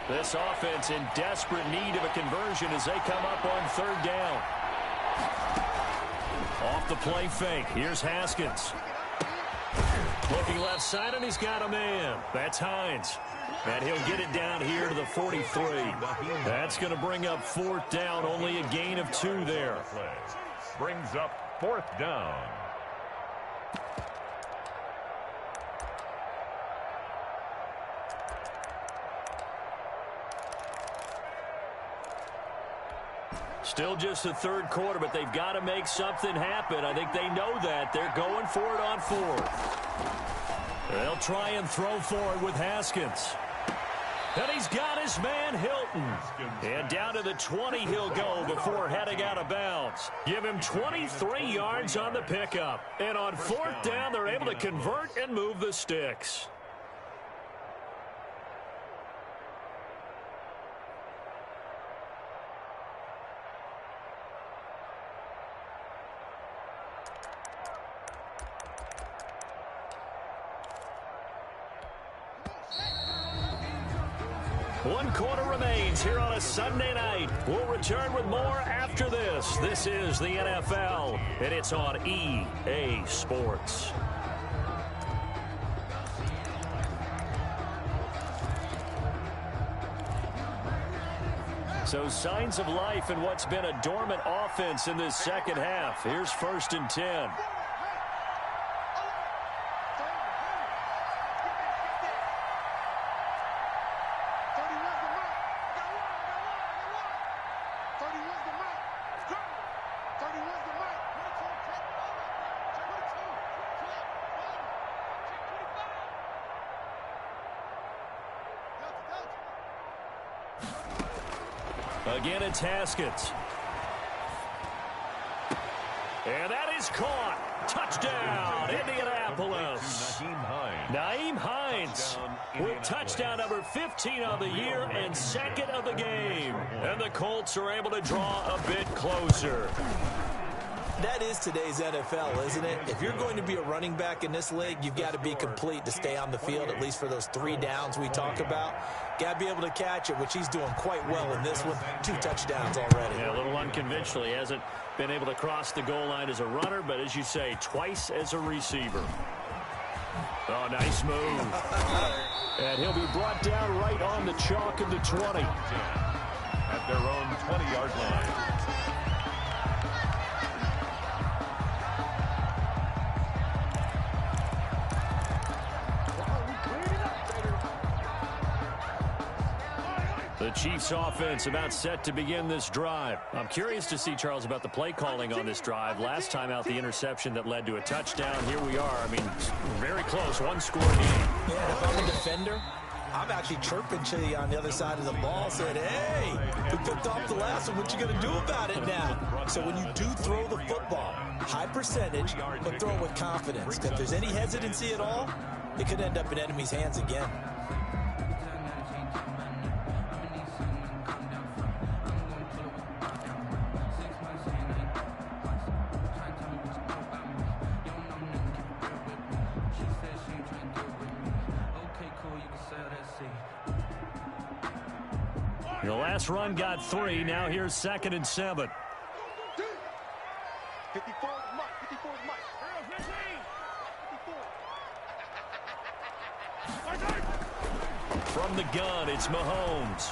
S5: This offense in desperate need of a conversion as they come up on 3rd down. Off the play fake. Here's Haskins. Looking left side, and he's got a man. That's Hines. And he'll get it down here to the 43. That's going to bring up 4th down. Only a gain of 2 there.
S8: Brings up 4th down.
S5: Still just the 3rd quarter, but they've got to make something happen. I think they know that. They're going for it on 4th. They'll try and throw for it with Haskins. And he's got his man Hilton. And down to the 20 he'll go before heading out of bounds. Give him 23 yards on the pickup. And on 4th down, they're able to convert and move the sticks. One quarter remains here on a Sunday night. We'll return with more after this. This is the NFL, and it's on EA Sports. So signs of life in what's been a dormant offense in this 2nd half. Here's 1st and 10. Again, it's Haskins. And that is caught. Touchdown, Indianapolis. Nyheim Hines with touchdown number 15 of the year and 2nd of the game. And the Colts are able to draw a bit closer.
S7: That is today's NFL, isn't it? If you're going to be a running back in this league, you've got to be complete to stay on the field, at least for those 3 downs we talk about. Got to be able to catch it, which he's doing quite well in this one. 2 touchdowns already.
S5: Yeah, a little unconventional. He hasn't been able to cross the goal line as a runner, but as you say, twice as a receiver. Oh, nice move. And he'll be brought down right on the chalk of the 20.
S8: At their own 20-yard line.
S5: Chiefs offense about set to begin this drive. I'm curious to see, Charles, about the play calling on this drive. Last time out, the interception that led to a touchdown. Here we are. I mean, very close. One-score game.
S7: Yeah, if I'm a defender, I'm actually chirping to you on the other side of the ball, saying, hey, we picked off the last one. What you going to do about it now? So when you do throw the football, high percentage, but throw it with confidence. Because if there's any hesitancy at all, it could end up in enemy's hands again.
S5: The last run got 3. Now here's 2nd and 7.
S9: 54 Mike. 54 Mike.
S5: From the gun, it's Mahomes.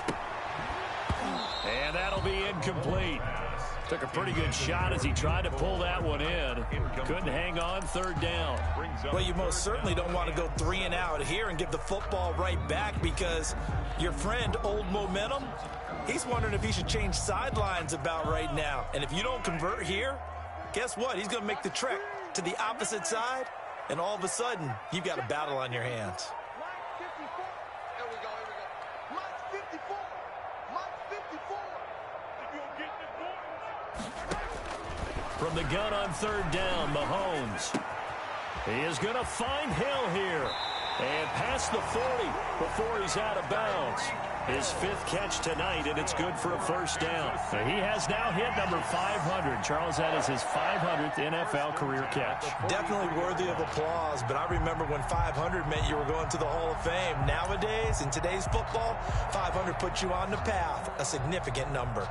S5: And that'll be incomplete. Took a pretty good shot as he tried to pull that one in. Couldn't hang on. 3rd down.
S7: Well, you most certainly don't want to go 3 and out here and give the football right back, because your friend, Old Momentum, he's wondering if he should change sidelines about right now. And if you don't convert here, guess what? He's going to make the trek to the opposite side, and all of a sudden, you've got a battle on your hands.
S9: Here we go. Mike 54. Mike 54. You gonna get the points.
S5: From the gun on 3rd down, Mahomes. He is going to find Hill here. And past the 40 before he's out of bounds. His 5th catch tonight, and it's good for a 1st down. He has now hit number 500. Charles, that is his 500th NFL career catch.
S7: Definitely worthy of applause, but I remember when 500 meant you were going to the Hall of Fame. Nowadays, in today's football, 500 puts you on the path, a significant number.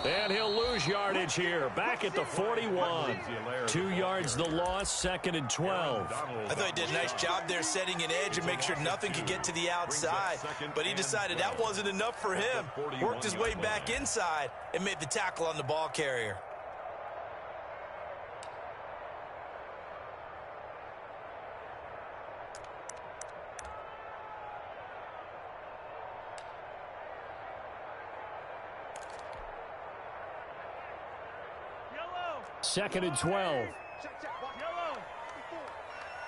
S5: And he'll lose yardage here. Back at the 41. 2 yards the loss, 2nd and 12.
S7: I thought he did a nice job there setting an edge and make sure nothing could get to the outside. But he decided that wasn't enough for him. Worked his way back inside and made the tackle on the ball carrier.
S5: Second and 12.
S9: Check. Watch. Yellow. 54.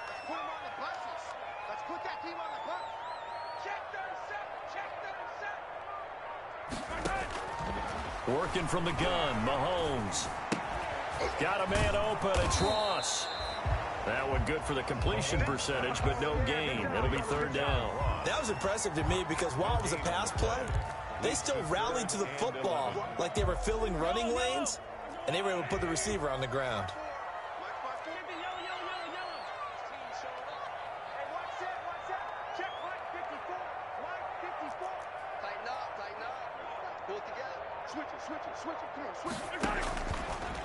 S9: Let's put him on the buses. Let's put that team on the bus. Check 37.
S5: Working from the gun, Mahomes. Got a man open. It's Ross. That one good for the completion percentage, but no gain. It'll be 3rd down.
S7: That was impressive to me, because while it was a pass play, they still rallied to the football like they were filling running lanes, and they were able to put the receiver on the ground.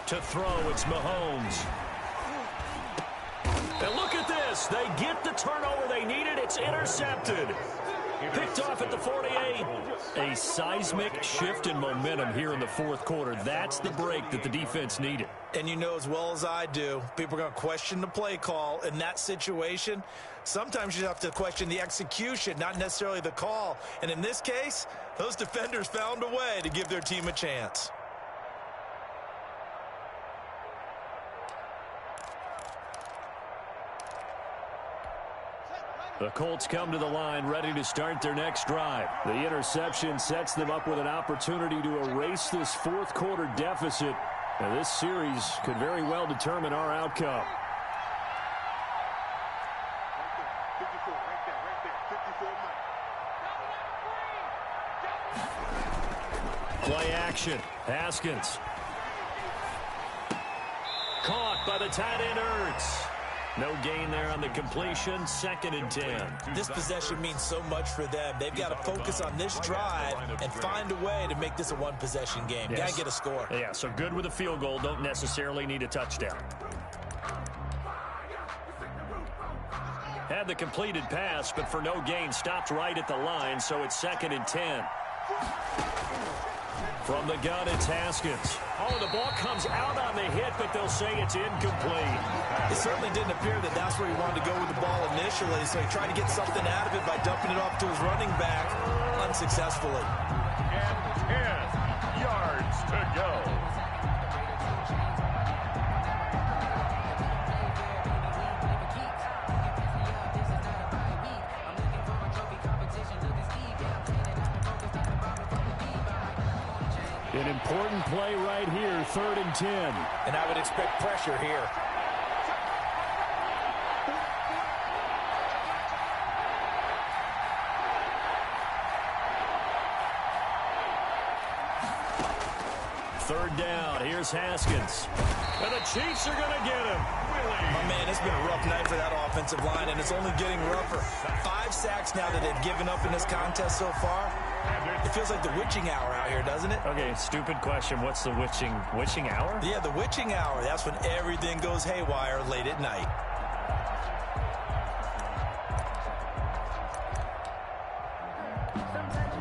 S5: To throw, it's Mahomes. And look at this. They get the turnover they needed. It's intercepted. Picked off at the 48. A seismic shift in momentum here in the 4th quarter. That's the break that the defense needed.
S7: And you know as well as I do, people are going to question the play call in that situation. Sometimes you have to question the execution, not necessarily the call. And in this case, those defenders found a way to give their team a chance.
S5: The Colts come to the line ready to start their next drive. The interception sets them up with an opportunity to erase this 4th quarter deficit. Now, this series could very well determine our outcome. Play action. Haskins. Caught by the tight end Ertz. No gain there on the completion. 2nd and 10.
S7: This possession means so much for them. They've got to focus on this drive and find a way to make this a one-possession game.
S5: Yes.
S7: Got to get a score.
S5: Yeah, so good with a field goal. Don't necessarily need a touchdown. had the completed pass, but for no gain, stopped right at the line, so it's 2nd and 10. From the gun, it's Haskins. Oh, the ball comes out on the hit, but they'll say it's incomplete.
S7: It certainly didn't appear that that's where he wanted to go with the ball initially, so he tried to get something out of it by dumping it off to his running back unsuccessfully.
S8: And 10 yards to go.
S5: An important play right here, 3rd and 10.
S7: And I would expect pressure here.
S5: Third down, here's Haskins. And the Chiefs are going to get him.
S7: My man, it's been a rough night for that offensive line, and it's only getting rougher. 5 sacks now that they've given up in this contest so far. It feels like the witching hour out here, doesn't it?
S5: Okay, stupid question. What's the witching hour?
S7: Yeah, the witching hour. That's when everything goes haywire late at night.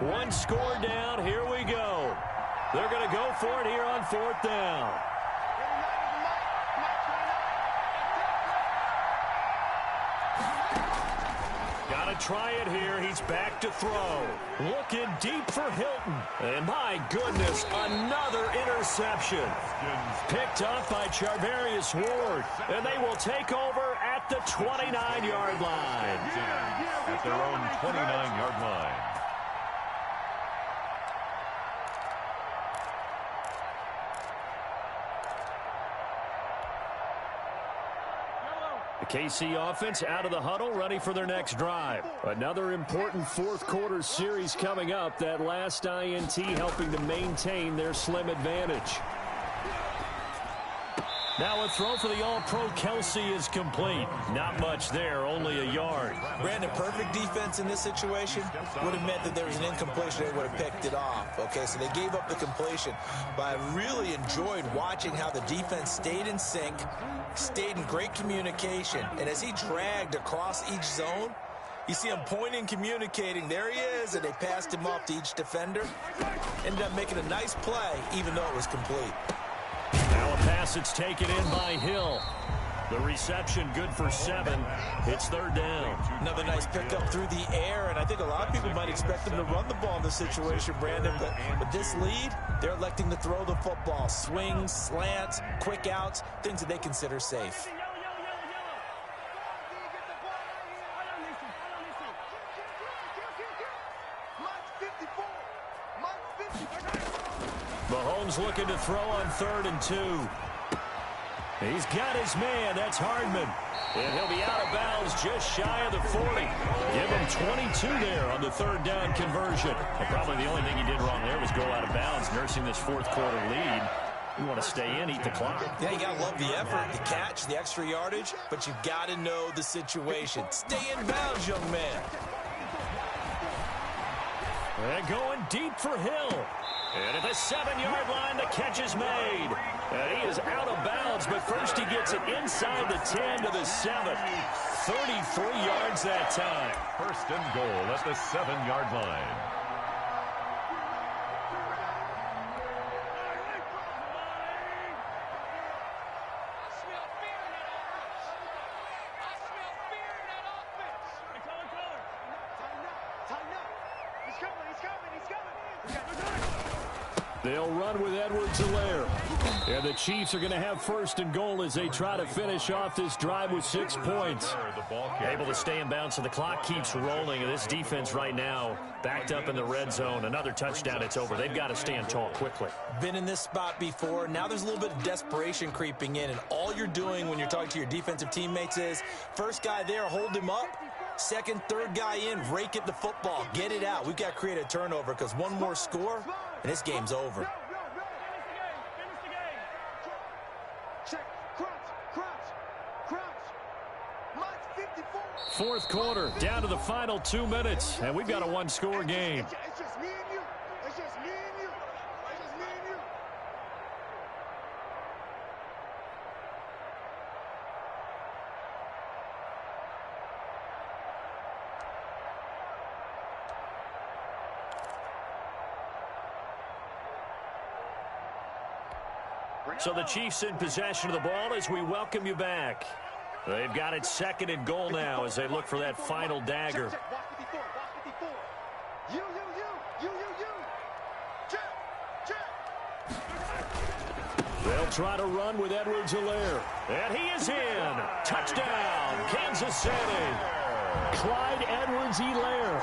S5: One score down. Here we go. They're going to go for it here on 4th down. Got to try it here. He's back to throw. Looking deep for Hilton. And my goodness, another interception. Picked up by Charvarius Ward. And they will take over at the 29-yard line.
S8: At their own 29-yard line.
S5: The KC offense out of the huddle, ready for their next drive. Another important 4th quarter series coming up. That last INT helping to maintain their slim advantage. Now a throw for the All-Pro Kelsey is complete. Not much there, only a yard.
S7: Brandon, perfect defense in this situation would have meant that there was an incompletion. They would have picked it off. Okay, so they gave up the completion. But I really enjoyed watching how the defense stayed in sync, stayed in great communication. And as he dragged across each zone, you see him pointing, communicating. There he is, and they passed him off to each defender. Ended up making a nice play, even though it was complete.
S5: Now a pass that's taken in by Hill. The reception good for 7. It's 3rd down.
S7: Another nice pickup through the air, and I think a lot of people might expect them to run the ball in this situation, Brandon, but with this lead, they're electing to throw the football. Swings, slants, quick outs, things that they consider safe.
S5: Mahomes looking to throw on 3rd and 2. He's got his man. That's Hardman. And he'll be out of bounds just shy of the 40. Give him 22 there on the 3rd down conversion. And probably the only thing he did wrong there was go out of bounds, nursing this 4th quarter lead. You want to stay in, eat the clock.
S7: Yeah, you got to love the effort, the catch, the extra yardage, but you got to know the situation. Stay in bounds, young man.
S5: And going deep for Hill. And at the 7-yard line, the catch is made. And he is out of bounds, but first he gets it inside the 10 to the 7. 33 yards that time.
S8: 1st and goal at the 7-yard line.
S5: They'll run with Edwards-Helaire. And the Chiefs are going to have 1st and goal as they try to finish off this drive with 6 points. Able to stay in bounds, so the clock keeps rolling. And this defense right now backed up in the red zone. Another touchdown, it's over. They've got to stand tall quickly.
S7: Been in this spot before. Now there's a little bit of desperation creeping in. And all you're doing when you're talking to your defensive teammates is, first guy there, hold him up. Second, third guy in, rake at the football. Get it out. We've got to create a turnover because one more score, and this game's over.
S5: Fourth quarter, down to the final 2 minutes, and we've got a one-score game.
S9: It's just me and you. It's just me and you. It's just me and you.
S5: So the Chiefs in possession of the ball as we welcome you back. They've got it 2nd and goal now as they look for that final dagger. They'll try to run with Edwards-Helaire. And he is in. Touchdown, Kansas City. Clyde Edwards-Helaire.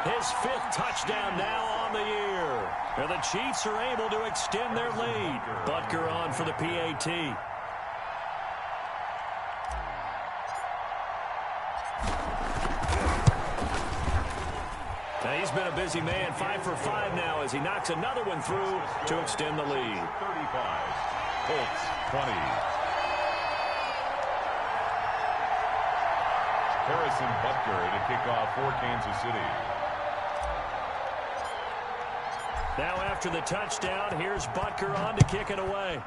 S5: His 5th touchdown now on the year. And the Chiefs are able to extend their lead. Butker on for the PAT. Now he's been a busy man, 5 for 5 now as he knocks another one through to extend the lead.
S8: 35, Colts 20. Harrison Butker to kick off for Kansas City.
S5: Now after the touchdown, here's Butker on to kick it away.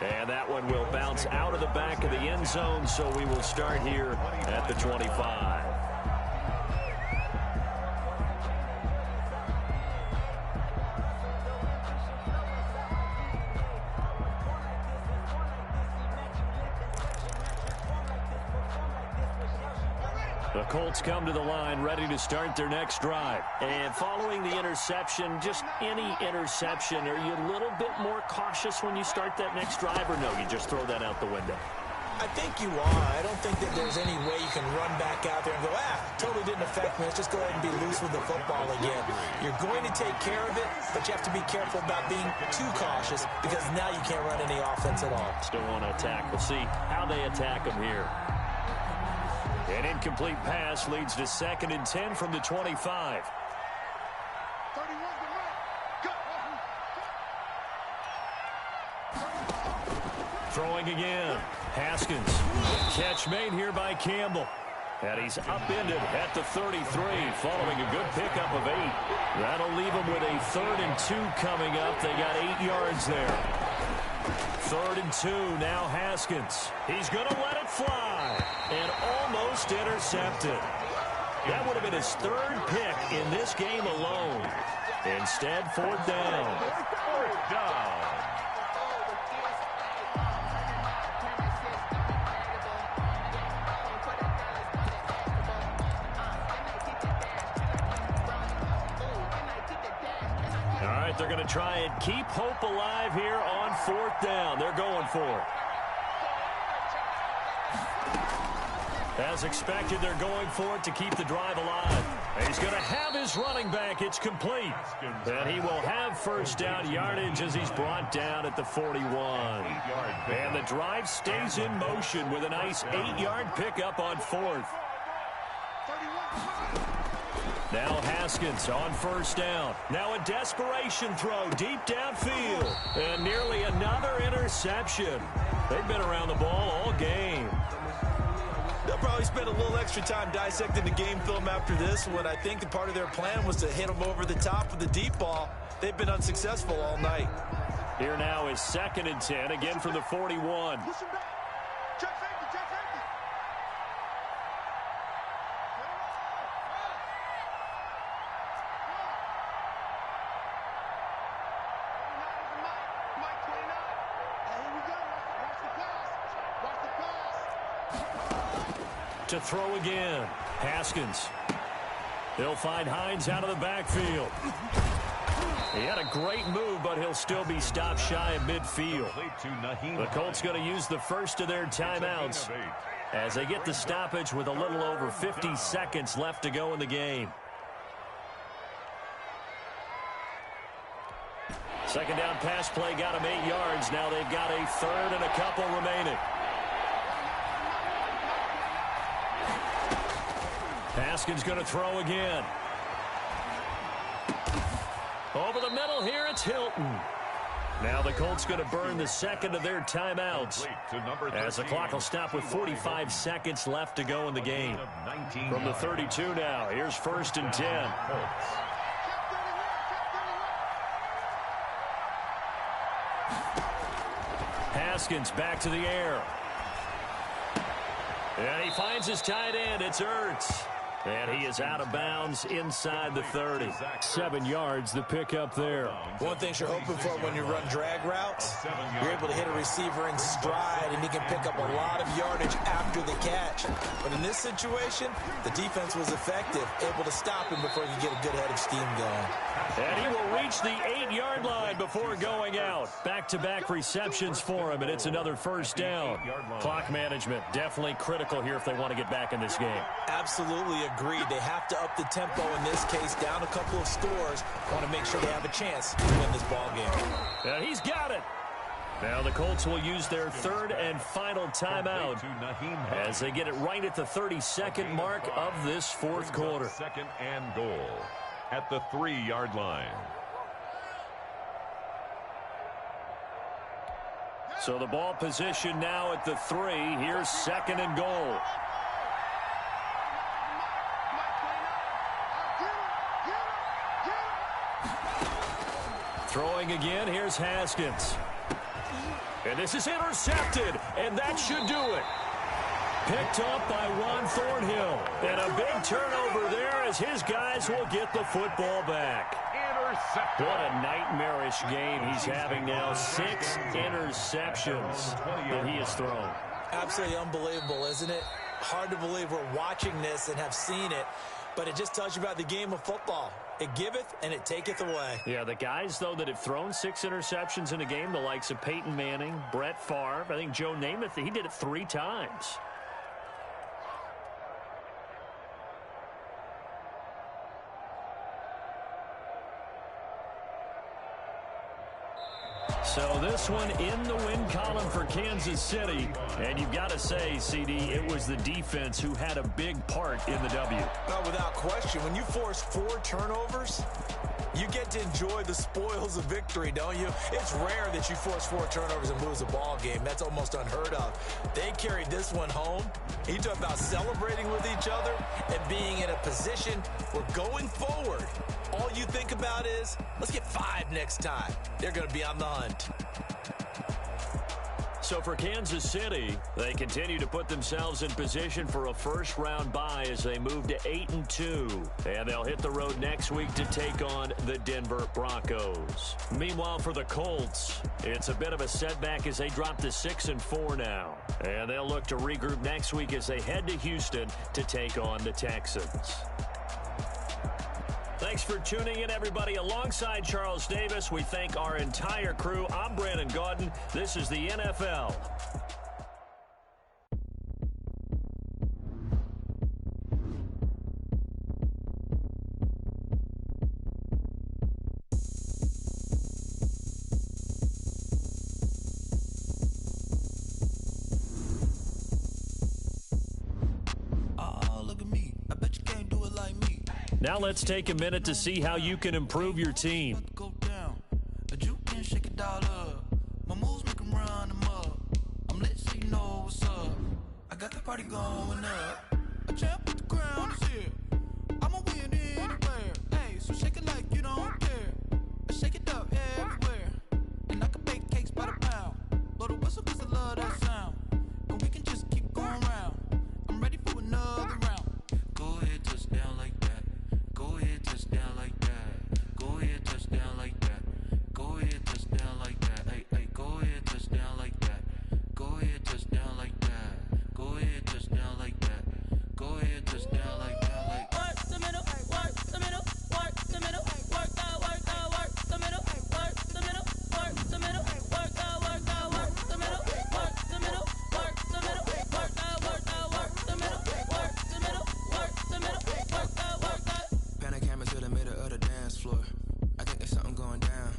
S5: And that one will bounce out of the back of the end zone, so we will start here at the 25. The Colts come to the line ready to start their next drive. And following the interception, just any interception, are you a little bit more cautious when you start that next drive, or no, you just throw that out the window?
S7: I think you are. I don't think that there's any way you can run back out there and go, totally didn't affect me. Let's just go ahead and be loose with the football again. You're going to take care of it, but you have to be careful about being too cautious because now you can't run any offense at all.
S5: Still want to attack. We'll see how they attack them here. An incomplete pass leads to 2nd and 10 from the 25. Throwing again. Haskins. Catch made here by Campbell. And he's upended at the 33 following a good pickup of 8. That'll leave him with a 3rd and 2 coming up. They got 8 yards there. 3rd and 2, now Haskins. He's going to let it fly. And almost intercepted. That would have been his 3rd pick in this game alone. Instead, 4th down.
S8: 4th down.
S5: They're going to try and keep hope alive here on 4th down. They're going for it. As expected, they're going for it to keep the drive alive. He's going to have his running back. It's complete. And he will have 1st down yardage as he's brought down at the 41. And the drive stays in motion with a nice 8-yard pickup on 4th. Now Haskins on 1st down. Now a desperation throw deep downfield. And nearly another interception. They've been around the ball all game.
S7: They'll probably spend a little extra time dissecting the game film after this one. I think that part of their plan was to hit them over the top with the deep ball. They've been unsuccessful all night.
S5: Here now is 2nd and 10, again from the 41. To throw again. Haskins. They'll find Hines out of the backfield. He had a great move, but he'll still be stopped shy of midfield. The Colts going to use the first of their timeouts as they get the stoppage with a little over 50 seconds left to go in the game. 2nd down pass play got him 8 yards. Now they've got a 3rd and a couple remaining. Haskins going to throw again. Over the middle here, it's Hilton. Now the Colts going to burn the 2nd of their timeouts as the clock will stop with 45 seconds left to go in the game. From the 32 now, here's 1st and 10. Haskins back to the air. And he finds his tight end. It's Ertz. And he is out of bounds inside the 30. 7 yards, the pickup there.
S7: One thing you're hoping for when you run drag routes, you're able to hit a receiver in stride, and he can pick up a lot of yardage after the catch. But in this situation, the defense was effective, able to stop him before he could get a good head of steam going.
S5: And he will reach the 8-yard line before going out. Back-to-back receptions for him, and it's another first down. Clock management, definitely critical here if they want to get back in this game.
S7: Absolutely agreed. They have to up the tempo in this case, down a couple of scores. Want to make sure they have a chance to win this ball game.
S5: And he's got it. Now the Colts will use their third and final timeout as they get it right at the 32nd mark of this fourth quarter.
S8: Second and goal at the 3-yard line.
S5: So the ball position now at the 3. Here's second and goal. Throwing again, here's Haskins. And this is intercepted, and that should do it. Picked up by Juan Thornhill. And a big turnover there as his guys will get the football back.
S8: Intercepted.
S5: What a nightmarish game he's having now. 6 interceptions that he has thrown.
S7: Absolutely unbelievable, isn't it? Hard to believe we're watching this and have seen it, but it just tells you about the game of football. It giveth and it taketh away.
S5: Yeah, the guys, though, that have thrown 6 interceptions in a game, the likes of Peyton Manning, Brett Favre, I think Joe Namath, he did it 3 times. So this one in the win column for Kansas City. And you've got to say, CD, it was the defense who had a big part in the W.
S7: Well, without question, when you force 4 turnovers, you get to enjoy the spoils of victory, don't you? It's rare that you force 4 turnovers and lose a ball game. That's almost unheard of. They carried this one home. You talk about celebrating with each other and being in a position where going forward, all you think about is, let's get 5 next time. They're going to be on the hunt.
S5: So for Kansas City, they continue to put themselves in position for a first-round bye as they move to 8-2. And they'll hit the road next week to take on the Denver Broncos. Meanwhile, for the Colts, it's a bit of a setback as they drop to 6-4 now. And they'll look to regroup next week as they head to Houston to take on the Texans. Thanks for tuning in, everybody. Alongside Charles Davis, we thank our entire crew. I'm Brandon Gaudin. This is the NFL. Now let's take a minute to see how you can improve your team.
S4: My moves make 'em run them up. I'm lit so you know what's up. I got the party going up. A champ with the crown is here. I'ma win anywhere. Hey, so shake it like you don't care. I shake it up everywhere. And I can bake cakes by the pound. Blow the whistle 'cause I love that sound. And we can just keep going round. I'm ready for another round. Go ahead, touchdown like that. Go ahead, touchdown like that. Go ahead, touchdown like that. Go ahead, touchdown like that. Hey, hey, go ahead, touchdown like that. Go ahead, touchdown like that. Go ahead, touchdown like that. Go ahead, touchdown like that. Like work the middle, work the middle, work the middle, work that, work the middle, work the middle, work the middle, work that, work the middle, work the middle, work the middle, work that, work the middle, work the middle, work the middle, work that. Panic camera to the middle of the dance floor. I think there's something going down.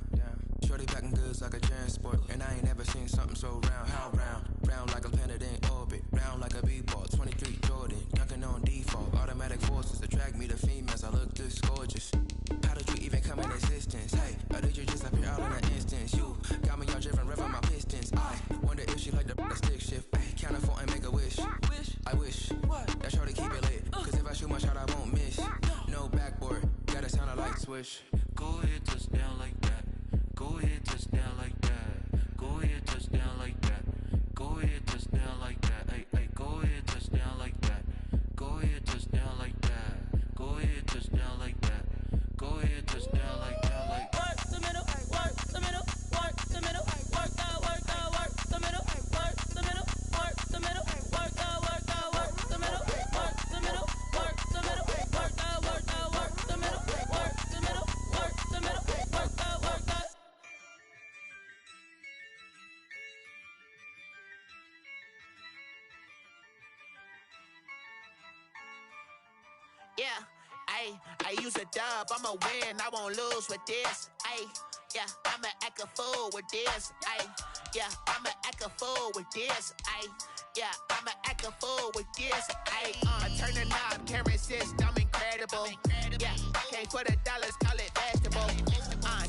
S4: Shorty packing goods like a transport, and I ain't never seen something so round. How round? Round like a planet in orbit, round like a b-ball. 23 Jordan, dunking on default. Automatic forces attract me to females. I look this gorgeous. How did you even come in existence? Hey, or did you just appear out in an instance? You got me all driven, revving my pistons. I wonder if she like the stick shift. Ay, count a 4 and make a wish. I wish that shorty keep it lit. 'Cause if I shoot my shot, I won't miss. No backboard, gotta sound a light switch. Go ahead, touchdown like that. Go ahead, touchdown like that. Go ahead, touchdown like that. Go ahead, touchdown like that. Hey, hey, go ahead, touchdown like that. Go ahead, touchdown like that.
S10: Ayy, I use a dub, I'ma win, I won't lose with this. Ayy, yeah, I'ma act a fool with this. Ayy, yeah, I'ma act a fool with this. Ayy, yeah, I'ma act a fool with this. Ayy, I turn the knob, can't resist, I'm incredible. Yeah, came for the dollars, call it vegetable.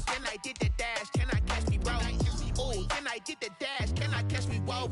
S10: Can I did the dash, can I catch me, bro? Ooh, can I did the dash, can I catch me, whoa?